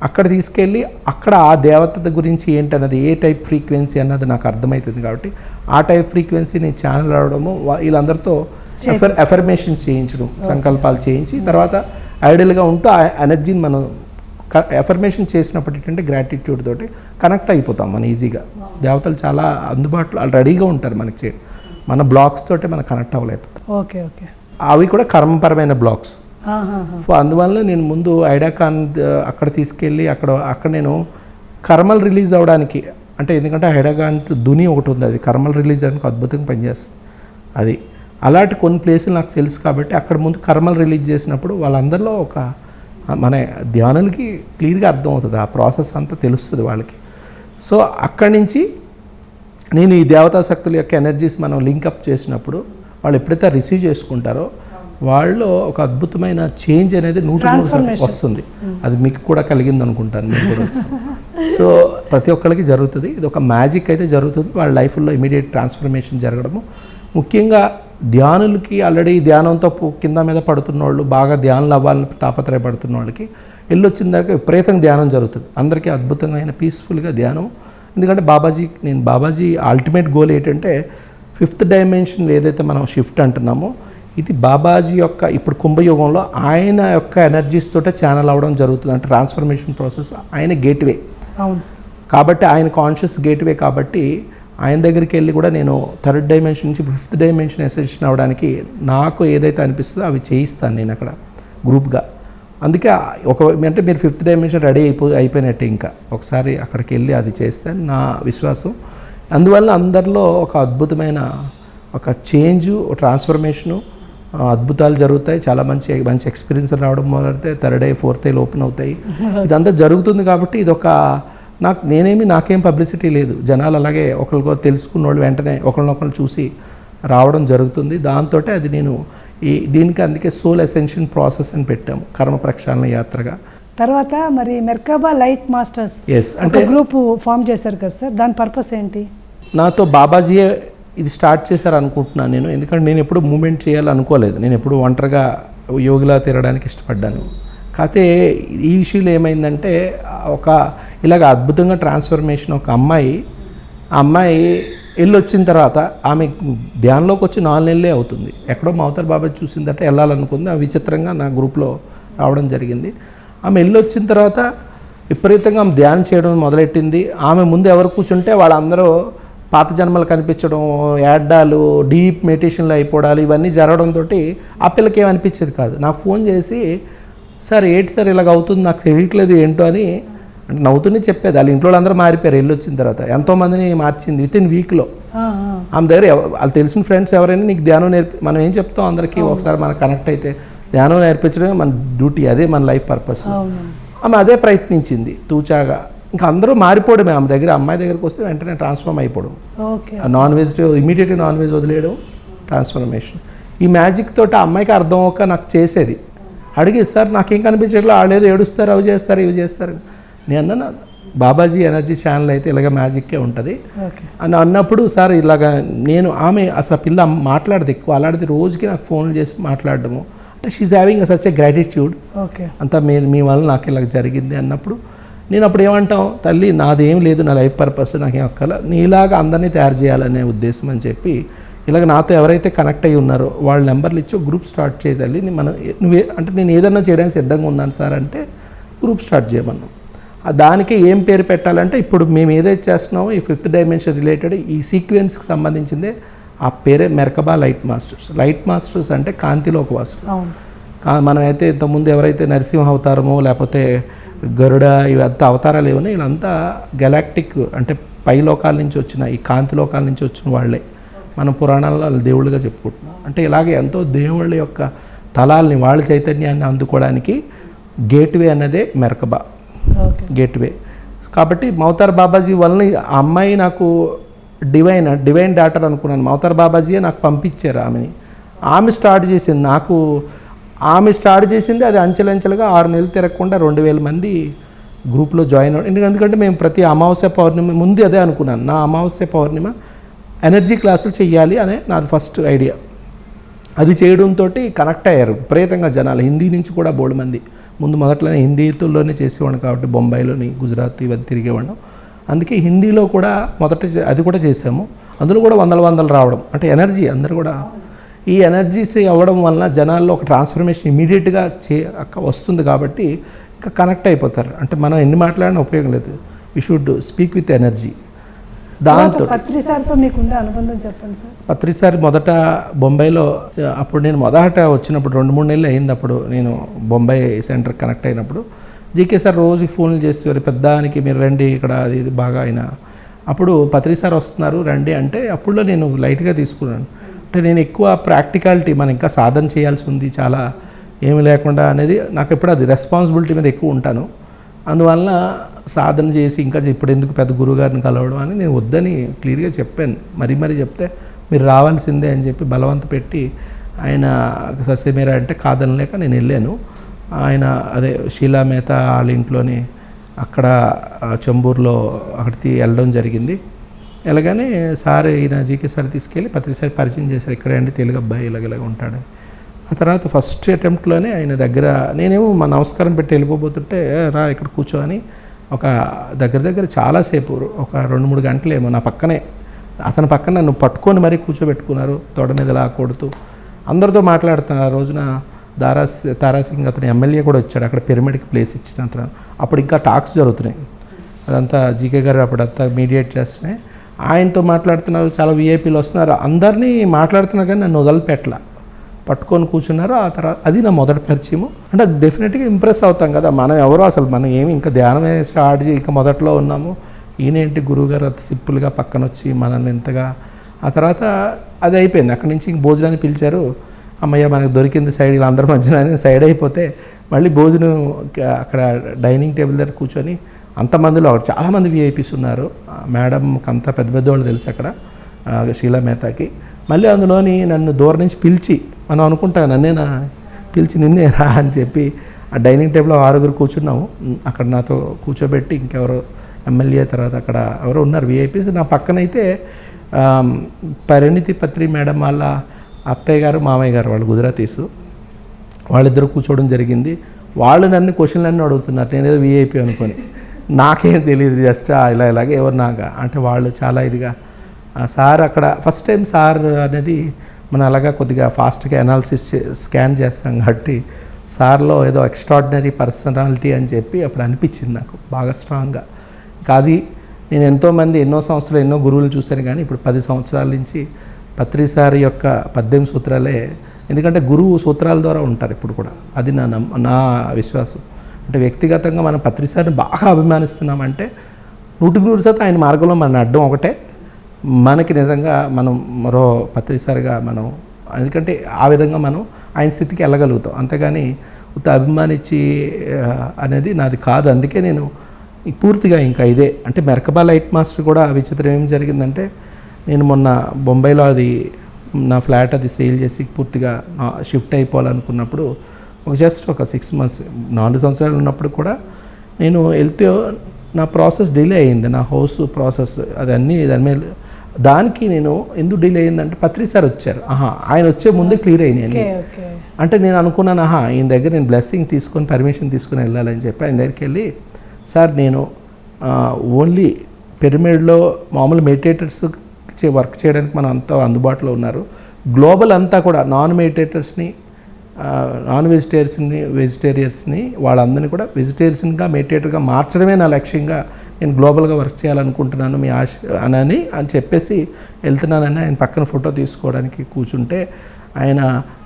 అక్కడ తీసుకెళ్ళి అక్కడ ఆ దేవత గురించి ఏంటన్నది ఏ టైప్ ఫ్రీక్వెన్సీ అన్నది నాకు అర్థమవుతుంది కాబట్టి ఆ టైప్ ఫ్రీక్వెన్సీ నేను ఛానల్ అవడము, వీళ్ళందరితో ఎఫర్మేషన్స్ చేయించడం, సంకల్పాలు చేయించి తర్వాత ఐడియల్గా ఉంటూ ఆ ఎనర్జీని మనం ఎఫర్మేషన్ చేసినప్పుడు ఏంటంటే గ్రాటిట్యూడ్ తోటి కనెక్ట్ అయిపోతాం మనం ఈజీగా. దేవతలు చాలా అందుబాటులో రెడీగా ఉంటారు మనకి చేయడం. మన బ్లాక్స్ తోటే మనం కనెక్ట్ అవ్వలేకపోతాం. Okay okay. అవి కూడా కర్మపరమైన బ్లాక్స్. సో అందువల్ల నేను ముందు ఐడాకాన్ అక్కడ తీసుకెళ్ళి అక్కడ నేను కర్మలు రిలీజ్ అవ్వడానికి, అంటే ఎందుకంటే ఐడాకాన్ దుని ఒకటి ఉంది, అది కర్మలు రిలీజ్ అవ్వడానికి అద్భుతంగా పనిచేస్తుంది. అది అలాంటి కొన్ని ప్లేసులు నాకు తెలుసు కాబట్టి అక్కడ ముందు కర్మలు రిలీజ్ చేసినప్పుడు వాళ్ళందరిలో మన ధ్యానులకి క్లియర్గా అర్థమవుతుంది, ఆ ప్రాసెస్ అంతా తెలుస్తుంది వాళ్ళకి. సో అక్కడి నుంచి నేను ఈ దేవతా శక్తుల యొక్క ఎనర్జీస్ మనం లింకప్ చేసినప్పుడు వాళ్ళు ఎప్పుడైతే రిసీవ్ చేసుకుంటారో వాళ్ళు ఒక అద్భుతమైన చేంజ్ అనేది 100% వస్తుంది. అది మీకు కూడా కలిగింది అనుకుంటాను, మీకు కూడా. సో ప్రతి ఒక్కరికి జరుగుతుంది, ఇది ఒక మ్యాజిక్ అయితే జరుగుతుంది. వాళ్ళ లైఫ్లో ఇమీడియట్ ట్రాన్స్ఫర్మేషన్ జరగడము. ముఖ్యంగా ధ్యానులకి ఆల్రెడీ ధ్యానంతో కింద మీద పడుతున్న వాళ్ళు, బాగా ధ్యానాలు అవ్వాలని తాపత్రయపడుతున్న వాళ్ళకి వెళ్ళొచ్చిన దాకా విపరీతంగా ధ్యానం జరుగుతుంది. అందరికీ అద్భుతమైన పీస్ఫుల్గా ధ్యానం. ఎందుకంటే బాబాజీ అల్టిమేట్ గోల్ ఏంటంటే 5th dimension ఏదైతే మనం షిఫ్ట్ అంటున్నామో, ఇది బాబాజీ యొక్క ఇప్పుడు కుంభయోగంలో ఆయన యొక్క ఎనర్జీస్ తోటే ఛానల్ అవ్వడం జరుగుతుంది. అంటే ట్రాన్స్ఫర్మేషన్ ప్రాసెస్ ఆయన గేట్వే. అవును కాబట్టి ఆయన కాన్షియస్ గేట్వే కాబట్టి ఆయన దగ్గరికి వెళ్ళి కూడా నేను 3rd dimension నుంచి 5th dimension అసెన్షన్ అవ్వడానికి నాకు ఏదైతే అనిపిస్తుందో అవి చేయిస్తాను నేను అక్కడ గ్రూప్గా. అందుకే ఒక అంటే మీరు 5th డైమెన్షన్ రెడీ అయిపోయినట్టే. ఇంకా ఒకసారి అక్కడికి వెళ్ళి అది చేస్తే నా విశ్వాసం. అందువల్ల అందరిలో ఒక అద్భుతమైన ఒక చేంజు, ట్రాన్స్ఫర్మేషను, అద్భుతాలు జరుగుతాయి. చాలా మంచి ఎక్స్పీరియన్స్ రావడం మొదలైతే 3rd day 4th day open అవుతాయి. ఇదంతా జరుగుతుంది కాబట్టి ఇదొక నాకేం పబ్లిసిటీ లేదు. జనాలు అలాగే ఒకరికొకరు తెలుసుకున్న వాళ్ళు వెంటనే ఒకరినొకరు చూసి రావడం జరుగుతుంది. దాంతో అది నేను దీనికి అందుకే సోల్ అసెన్షన్ ప్రాసెస్ అని పెట్టాము, కర్మ ప్రక్షాళన యాత్రగా. తర్వాత మరి మెర్కబా లైట్ మాస్టర్స్ అంటే గ్రూప్ ఫామ్ చేశారు కదా సార్, దాని పర్పస్ ఏంటి? నాతో బాబాజీయే ఇది స్టార్ట్ చేశారు అనుకుంటున్నాను నేను. ఎందుకంటే నేను ఎప్పుడు మూమెంట్ చేయాలనుకోలేదు. నేను ఎప్పుడు ఒంటరిగా యోగిలా తిరగడానికి ఇష్టపడ్డాను. కాకపోతే ఈ విషయంలో ఏమైందంటే ఇలాగ అద్భుతంగా ట్రాన్స్ఫర్మేషన్. ఒక అమ్మాయి వెళ్ళొచ్చిన తర్వాత ఆమె ధ్యానంలోకి వచ్చి 4 నెలలే అవుతుంది. ఎక్కడో మవతార్ బాబాజీ చూసిందంటే వెళ్ళాలనుకుంది. ఆ విచిత్రంగా నా గ్రూప్లో రావడం జరిగింది. ఆమె వెళ్ళొచ్చిన తర్వాత విపరీతంగా ఆమె ధ్యానం చేయడం మొదలెట్టింది. ఆమె ముందు ఎవరు కూర్చుంటే వాళ్ళందరూ పాత జన్మలు కనిపించడం, యాడ్డాలు, డీప్ మెడిటేషన్లు అయిపోవడాలు ఇవన్నీ జరగడంతో ఆ పిల్లకి ఏమనిపించేది కాదు. నాకు ఫోన్ చేసి, సార్ ఏంటి సార్ ఇలాగ అవుతుంది, నాకు తెలియట్లేదు ఏంటో అని అంటే నవ్వుతూనే చెప్పేది. వాళ్ళ ఇంట్లో అందరూ మారిపోయారు వెళ్ళొచ్చిన తర్వాత. ఎంతోమందిని మార్చింది విత్ ఇన్ వీక్లో. ఆమె దగ్గర వాళ్ళు తెలిసిన ఫ్రెండ్స్ ఎవరైనా నీకు ధ్యానం మనం ఏం చెప్తాం అందరికీ, ఒకసారి మనకు కనెక్ట్ అయితే ధ్యానం నేర్పించడమే మన డ్యూటీ, అదే మన లైఫ్ పర్పస్. ఆమె అదే ప్రయత్నించింది తూచాగా. ఇంకా అందరూ మారిపోవడమే. ఆమె దగ్గర అమ్మాయి దగ్గరికి వస్తే వెంటనే ట్రాన్స్ఫార్మ్ అయిపోవడం, నాన్ వెజ్ ఇమీడియట్గా నాన్ వెజ్ వదిలేయడం, ట్రాన్స్ఫర్మేషన్. ఈ మ్యాజిక్ తోటి ఆ అమ్మాయికి అర్థం అవ్వక నాకు చేసేది. అడిగి, సార్ నాకేం కనిపించట్లేదు, వాళ్ళేదో ఏడుస్తారు, అవి చేస్తారు, ఇవి చేస్తారు. నేను అన్నా, బాబాజీ ఎనర్జీ ఛానల్ అయితే ఇలాగ మ్యాజిక్కే ఉంటుంది అని అన్నప్పుడు, సార్ ఇలాగ ఆమె అసలు పిల్ల మాట్లాడదు ఎక్కువ, అలాంటిది రోజుకి నాకు ఫోన్లు చేసి మాట్లాడడము. అంటే she's having such a gratitude. అంతా మీ వల్ల నాకు ఇలాగ జరిగింది అన్నప్పుడు నేను అప్పుడు ఏమంటాం, తల్లి నాదేం లేదు, నా లైఫ్ పర్పస్ నాకేం అక్కల, నీలాగా అందరినీ తయారు చేయాలనే ఉద్దేశం అని చెప్పి ఇలాగ నాతో ఎవరైతే కనెక్ట్ అయ్యి ఉన్నారో వాళ్ళ నెంబర్లు ఇచ్చి గ్రూప్ స్టార్ట్ చేయదాలి. నేను ఏదన్నా చేయడానికి సిద్ధంగా ఉన్నాను సార్ అంటే గ్రూప్ స్టార్ట్ చేయమన్నాం. దానికి ఏం పేరు పెట్టాలంటే ఇప్పుడు మేము ఏదైతే చేస్తున్నామో ఈ 5th డైమెన్షన్ రిలేటెడ్ ఈ సీక్వెన్స్కి సంబంధించిందే ఆ పేరే Merkaba light masters. Light masters అంటే కాంతిలోకి వాసులు. మనం అయితే ఇంతకుముందు ఎవరైతే నరసింహ అవతారమో లేకపోతే గరుడ ఇవంతా అవతారాలు ఏమన్నా వీళ్ళంతా గెలాక్టిక్ అంటే పై లోకాల నుంచి వచ్చిన ఈ కాంతి లోకాల నుంచి వచ్చిన వాళ్ళే. మనం పురాణాల్లో వాళ్ళు దేవుళ్ళుగా చెప్పుకుంటున్నాం. అంటే ఇలాగే ఎంతో దేవుళ్ళ యొక్క తలాల్ని వాళ్ళ చైతన్యాన్ని అందుకోవడానికి గేట్వే అన్నదే మెర్కబా గేట్వే. కాబట్టి మవతార్ బాబాజీ వలన ఆ అమ్మాయి నాకు డివైన్ డాటర్ అనుకున్నాను. మవతార్ బాబాజీయే నాకు పంపించారు ఆమెని. ఆమె స్టార్ట్ చేసింది అది అంచెలంచెలుగా 6 నెలలు తిరగకుండా 2000 మంది గ్రూప్లో జాయిన్ అవ్వడం. ఎందుకంటే మేము ప్రతి అమావాస్య పౌర్ణమి ముందు అదే అనుకున్నాను, నా అమావాస్య పౌర్ణిమ ఎనర్జీ క్లాసులు చెయ్యాలి అనే నాది ఫస్ట్ ఐడియా. అది చేయడంతో కనెక్ట్ అయ్యారు విపరీతంగా జనాలు. హిందీ నుంచి కూడా బోల్డ్ మంది. మొదట్లోనే హిందీలోనే చేసేవాడు కాబట్టి బొంబాయిలోని గుజరాత్ ఇవన్నీ తిరిగేవాడు. అందుకే హిందీలో కూడా అది కూడా చేసాము. అందులో కూడా వందలు రావడం అంటే ఎనర్జీ అందరూ కూడా ఈ ఎనర్జీస్ అవ్వడం వలన జనాల్లో ఒక ట్రాన్స్ఫర్మేషన్ ఇమీడియట్గా వస్తుంది. కాబట్టి ఇంకా కనెక్ట్ అయిపోతారు. అంటే మనం ఎన్ని మాట్లాడినా ఉపయోగం లేదు. We should speak with energy. దాంతో పత్రి సార్ మొదట బొంబాయిలో అప్పుడు నేను మొదట వచ్చినప్పుడు 2-3 నెలలు అయింది. అప్పుడు నేను బొంబాయి సెంటర్ కనెక్ట్ అయినప్పుడు జీకే సార్ రోజు ఫోన్లు చేసేవారు, పెద్దానికి మీరు రండి ఇక్కడ ఇది బాగా అయినా. అప్పుడు పత్రి సార్ వస్తున్నారు రండి అంటే అప్పుడులో నేను లైట్గా తీసుకున్నాను. అంటే నేను ఎక్కువ ప్రాక్టికాలిటీ మనం ఇంకా సాధన చేయాల్సి ఉంది చాలా ఏమీ లేకుండా అనేది నాకు ఎప్పుడు అది రెస్పాన్సిబిలిటీ మీద ఎక్కువ ఉంటాను. అందువల్ల సాధన చేసి ఇంకా ఇప్పుడు ఎందుకు పెద్ద గురువుగారిని కలవడం అని నేను వద్దని క్లియర్గా చెప్పాను. మరీ చెప్తే మీరు రావాల్సిందే అని చెప్పి బలవంత పెట్టి ఆయన సస్యమేరా అంటే కాదనలేక నేను వెళ్ళాను. ఆయన అదే షీలా మేతా వాళ్ళ ఇంట్లోని అక్కడ చెంబూరులో అక్కడికి వెళ్ళడం జరిగింది. ఎలాగనే సార్ ఈయన జీకే సార్ తీసుకెళ్ళి పత్రిసారి పరిచయం చేశారు. ఇక్కడే అండి తెలుగు అబ్బాయి ఇలాగ ఉంటాడు. ఆ తర్వాత ఫస్ట్ అటెంప్ట్లోనే ఆయన దగ్గర నేనేమో మా నమస్కారం పెట్టి వెళ్ళిపోతుంటే రా ఇక్కడ కూర్చో అని ఒక దగ్గర చాలాసేపు ఒక 2-3 గంటలేమో నా పక్కనే అతని పక్కన నన్ను పట్టుకొని మరీ కూర్చోబెట్టుకున్నారు. తొడ మీద లా కొడుతూ అందరితో మాట్లాడుతున్నారు. ఆ రోజున తారాసింగ్ అతను ఎమ్మెల్యే కూడా వచ్చాడు. అక్కడ పిరమిడ్కి ప్లేస్ ఇచ్చిన అతను. అప్పుడు ఇంకా టాక్స్ జరుగుతున్నాయి. అదంతా జీకే గారు అప్పుడంతా మీడియేట్ చేస్తున్నాయి. ఆయనతో మాట్లాడుతున్నారు. చాలా విఐపీలు వస్తున్నారు. అందరినీ మాట్లాడుతున్నారు కానీ నన్ను వదిలిపెట్టలా. పట్టుకొని కూర్చున్నారు. ఆ తర్వాత అది నా మొదటి పరిచయము. అంటే డెఫినెట్గా ఇంప్రెస్ అవుతాం కదా, మనం ఎవరో అసలు మనం ఏమి ఇంకా ధ్యానమే స్టార్ట్ చేసి ఇక మొదట్లో ఉన్నాము, ఈయనేంటి గురువుగారు అంత సింపుల్గా పక్కన వచ్చి మనల్ని ఎంతగా. ఆ తర్వాత అది అయిపోయింది. అక్కడి నుంచి ఇంక భోజనాన్ని పిలిచారు. అమ్మయ్య మనకు దొరికింది సైడ్, ఇలా అందరి మధ్యన సైడ్ అయిపోతే మళ్ళీ భోజనం అక్కడ డైనింగ్ టేబుల్ దగ్గర కూర్చొని అంతమందిలో చాలామంది విఐపీస్ ఉన్నారు. మేడంకి అంతా పెద్ద పెద్దవాళ్ళు తెలుసు అక్కడ, షీలా మేతాకి. మళ్ళీ అందులోని నన్ను దూరం నుంచి పిలిచి, మనం అనుకుంటాం నన్నేనా పిలిచి నిన్నే రా అని చెప్పి ఆ డైనింగ్ టేబుల్లో 6 కూర్చున్నాము. అక్కడ నాతో కూర్చోబెట్టి ఇంకెవరో ఎమ్మెల్యే తర్వాత అక్కడ ఎవరో ఉన్నారు విఐపీస్. నా పక్కనైతే పరిణితి పత్రి మేడం వాళ్ళ అత్తయ్య గారు మామయ్య గారు, వాళ్ళు గుజరాతీసు, వాళ్ళిద్దరూ కూర్చోవడం జరిగింది. వాళ్ళు నన్ను క్వశ్చన్లన్నీ అడుగుతున్నారు, నేను ఏదో విఐపీ అనుకొని. నాకేం తెలియదు, జస్ట్ ఇలాగే ఎవరు నాగా అంటే వాళ్ళు చాలా ఇదిగా. సార్ అక్కడ ఫస్ట్ టైం సార్ అనేది మనం అలాగా కొద్దిగా ఫాస్ట్గా అనాలిసిస్ స్కాన్ చేస్తాం కాబట్టి సార్లో ఏదో ఎక్స్ట్రాడినరీ పర్సనాలిటీ అని చెప్పి అప్పుడు అనిపించింది నాకు బాగా స్ట్రాంగ్గా. ఇంకా అది నేను ఎంతోమంది ఎన్నో సంవత్సరాలు ఎన్నో గురువులు చూశాను, కానీ ఇప్పుడు 10 సంవత్సరాల నుంచి పత్రి సార్ యొక్క 18 సూత్రాలే. ఎందుకంటే గురువు సూత్రాల ద్వారా ఉంటారు ఇప్పుడు కూడా, అది నా విశ్వాసం. అంటే వ్యక్తిగతంగా మనం పత్రి సార్ని బాగా అభిమానిస్తున్నామంటే 100% ఆయన మార్గంలో మన అడ్డం ఒకటే, మనకి నిజంగా మనం మరో పత్రి సార్గా మనం, ఎందుకంటే ఆ విధంగా మనం ఆయన స్థితికి వెళ్ళగలుగుతాం. అంతేగాని అభిమానించి అనేది నాది కాదు. అందుకే నేను పూర్తిగా ఇంకా ఇదే. అంటే మెరకబా లైట్ మాస్టర్ కూడా విచిత్రం ఏం జరిగిందంటే, నేను మొన్న బొంబాయిలో అది నా ఫ్లాట్ అది సేల్ చేసి పూర్తిగా షిఫ్ట్ అయిపోవాలనుకున్నప్పుడు జస్ట్ ఒక 6 మంత్స్ 4 సంవత్సరాలు ఉన్నప్పుడు కూడా నేను వెళ్తే నా ప్రాసెస్ డిలే అయ్యింది. నా హౌస్ ప్రాసెస్ అదన్నీ దానికి నేను ఎందుకు డిలే అయ్యిందంటే పత్రి సార్ వచ్చారు. ఆయన వచ్చే ముందే క్లియర్ అయినాయి. అంటే నేను అనుకున్నాను ఈయన దగ్గర నేను బ్లెస్సింగ్ తీసుకొని పర్మిషన్ తీసుకొని వెళ్ళాలని చెప్పి ఆయన దగ్గరికి వెళ్ళి, సార్ నేను ఓన్లీ పిరమిడ్లో మామూలు మెడిటేటర్స్ వర్క్ చేయడానికి మనం అంతా అందుబాటులో ఉన్నారు, గ్లోబల్ అంతా కూడా నాన్ మెడిటేటర్స్ని నాన్ వెజిటేరియన్స్ని వాళ్ళందరినీ కూడా వెజిటేరియన్గా మెడిటేటర్గా మార్చడమే నా లక్ష్యంగా, నేను గ్లోబల్గా వర్క్ చేయాలనుకుంటున్నాను మీ అని చెప్పేసి వెళ్తున్నానని ఆయన పక్కన ఫోటో తీసుకోవడానికి కూర్చుంటే ఆయన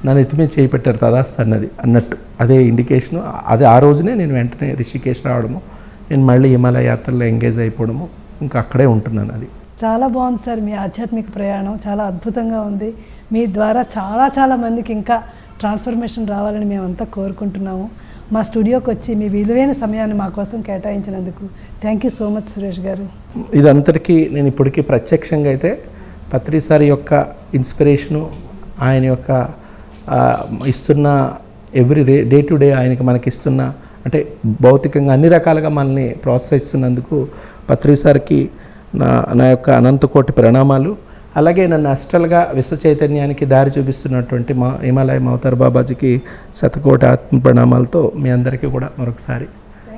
నన్ను ఎత్తిమీద చేయి పెట్టారు తదాస్తు అన్నట్టు. అదే ఇండికేషను. అదే ఆ రోజునే నేను వెంటనే రిషికేశ్ రావడము, నేను మళ్ళీ హిమాలయ యాత్రలో ఎంగేజ్ అయిపోవడము, ఇంకా అక్కడే ఉంటున్నాను. అది చాలా బాగుంది సార్, మీ ఆధ్యాత్మిక ప్రయాణం చాలా అద్భుతంగా ఉంది. మీ ద్వారా చాలా మందికి ఇంకా ట్రాన్స్ఫర్మేషన్ రావాలని మేమంతా కోరుకుంటున్నాము. మా స్టూడియోకి వచ్చి మీ విలువైన సమయాన్ని మా కోసం కేటాయించినందుకు thank you so much Suresh garu. ఇదంతటికీ నేను ఇప్పటికీ ప్రత్యక్షంగా అయితే పత్రి సార్ యొక్క ఇన్స్పిరేషను, ఆయన యొక్క ఇస్తున్న ఎవ్రీ డే టు డే ఆయనకి మనకి ఇస్తున్న, అంటే భౌతికంగా అన్ని రకాలుగా మనల్ని ప్రోత్సహిస్తున్నందుకు పత్రి సార్కి నా యొక్క అనంతకోటి ప్రణామాలు. అలాగే నన్ను అస్టల్గా విశ్వ చైతన్యానికి దారి చూపిస్తున్నటువంటి మా హిమాలయ మవతార్ బాబాజీకి శతకోటి ఆత్మ ప్రణామాలతో మీ అందరికీ కూడా మరొకసారి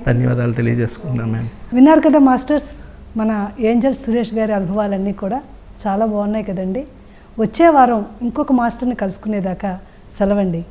ధన్యవాదాలు తెలియజేసుకుంటున్నాను. మేము విన్నారు కదా మాస్టర్స్, మన ఏంజల్ సురేష్ గారి అనుభవాలన్నీ కూడా చాలా బాగున్నాయి కదండి. వచ్చే వారం ఇంకొక మాస్టర్ని కలుసుకునేదాకా సెలవండి.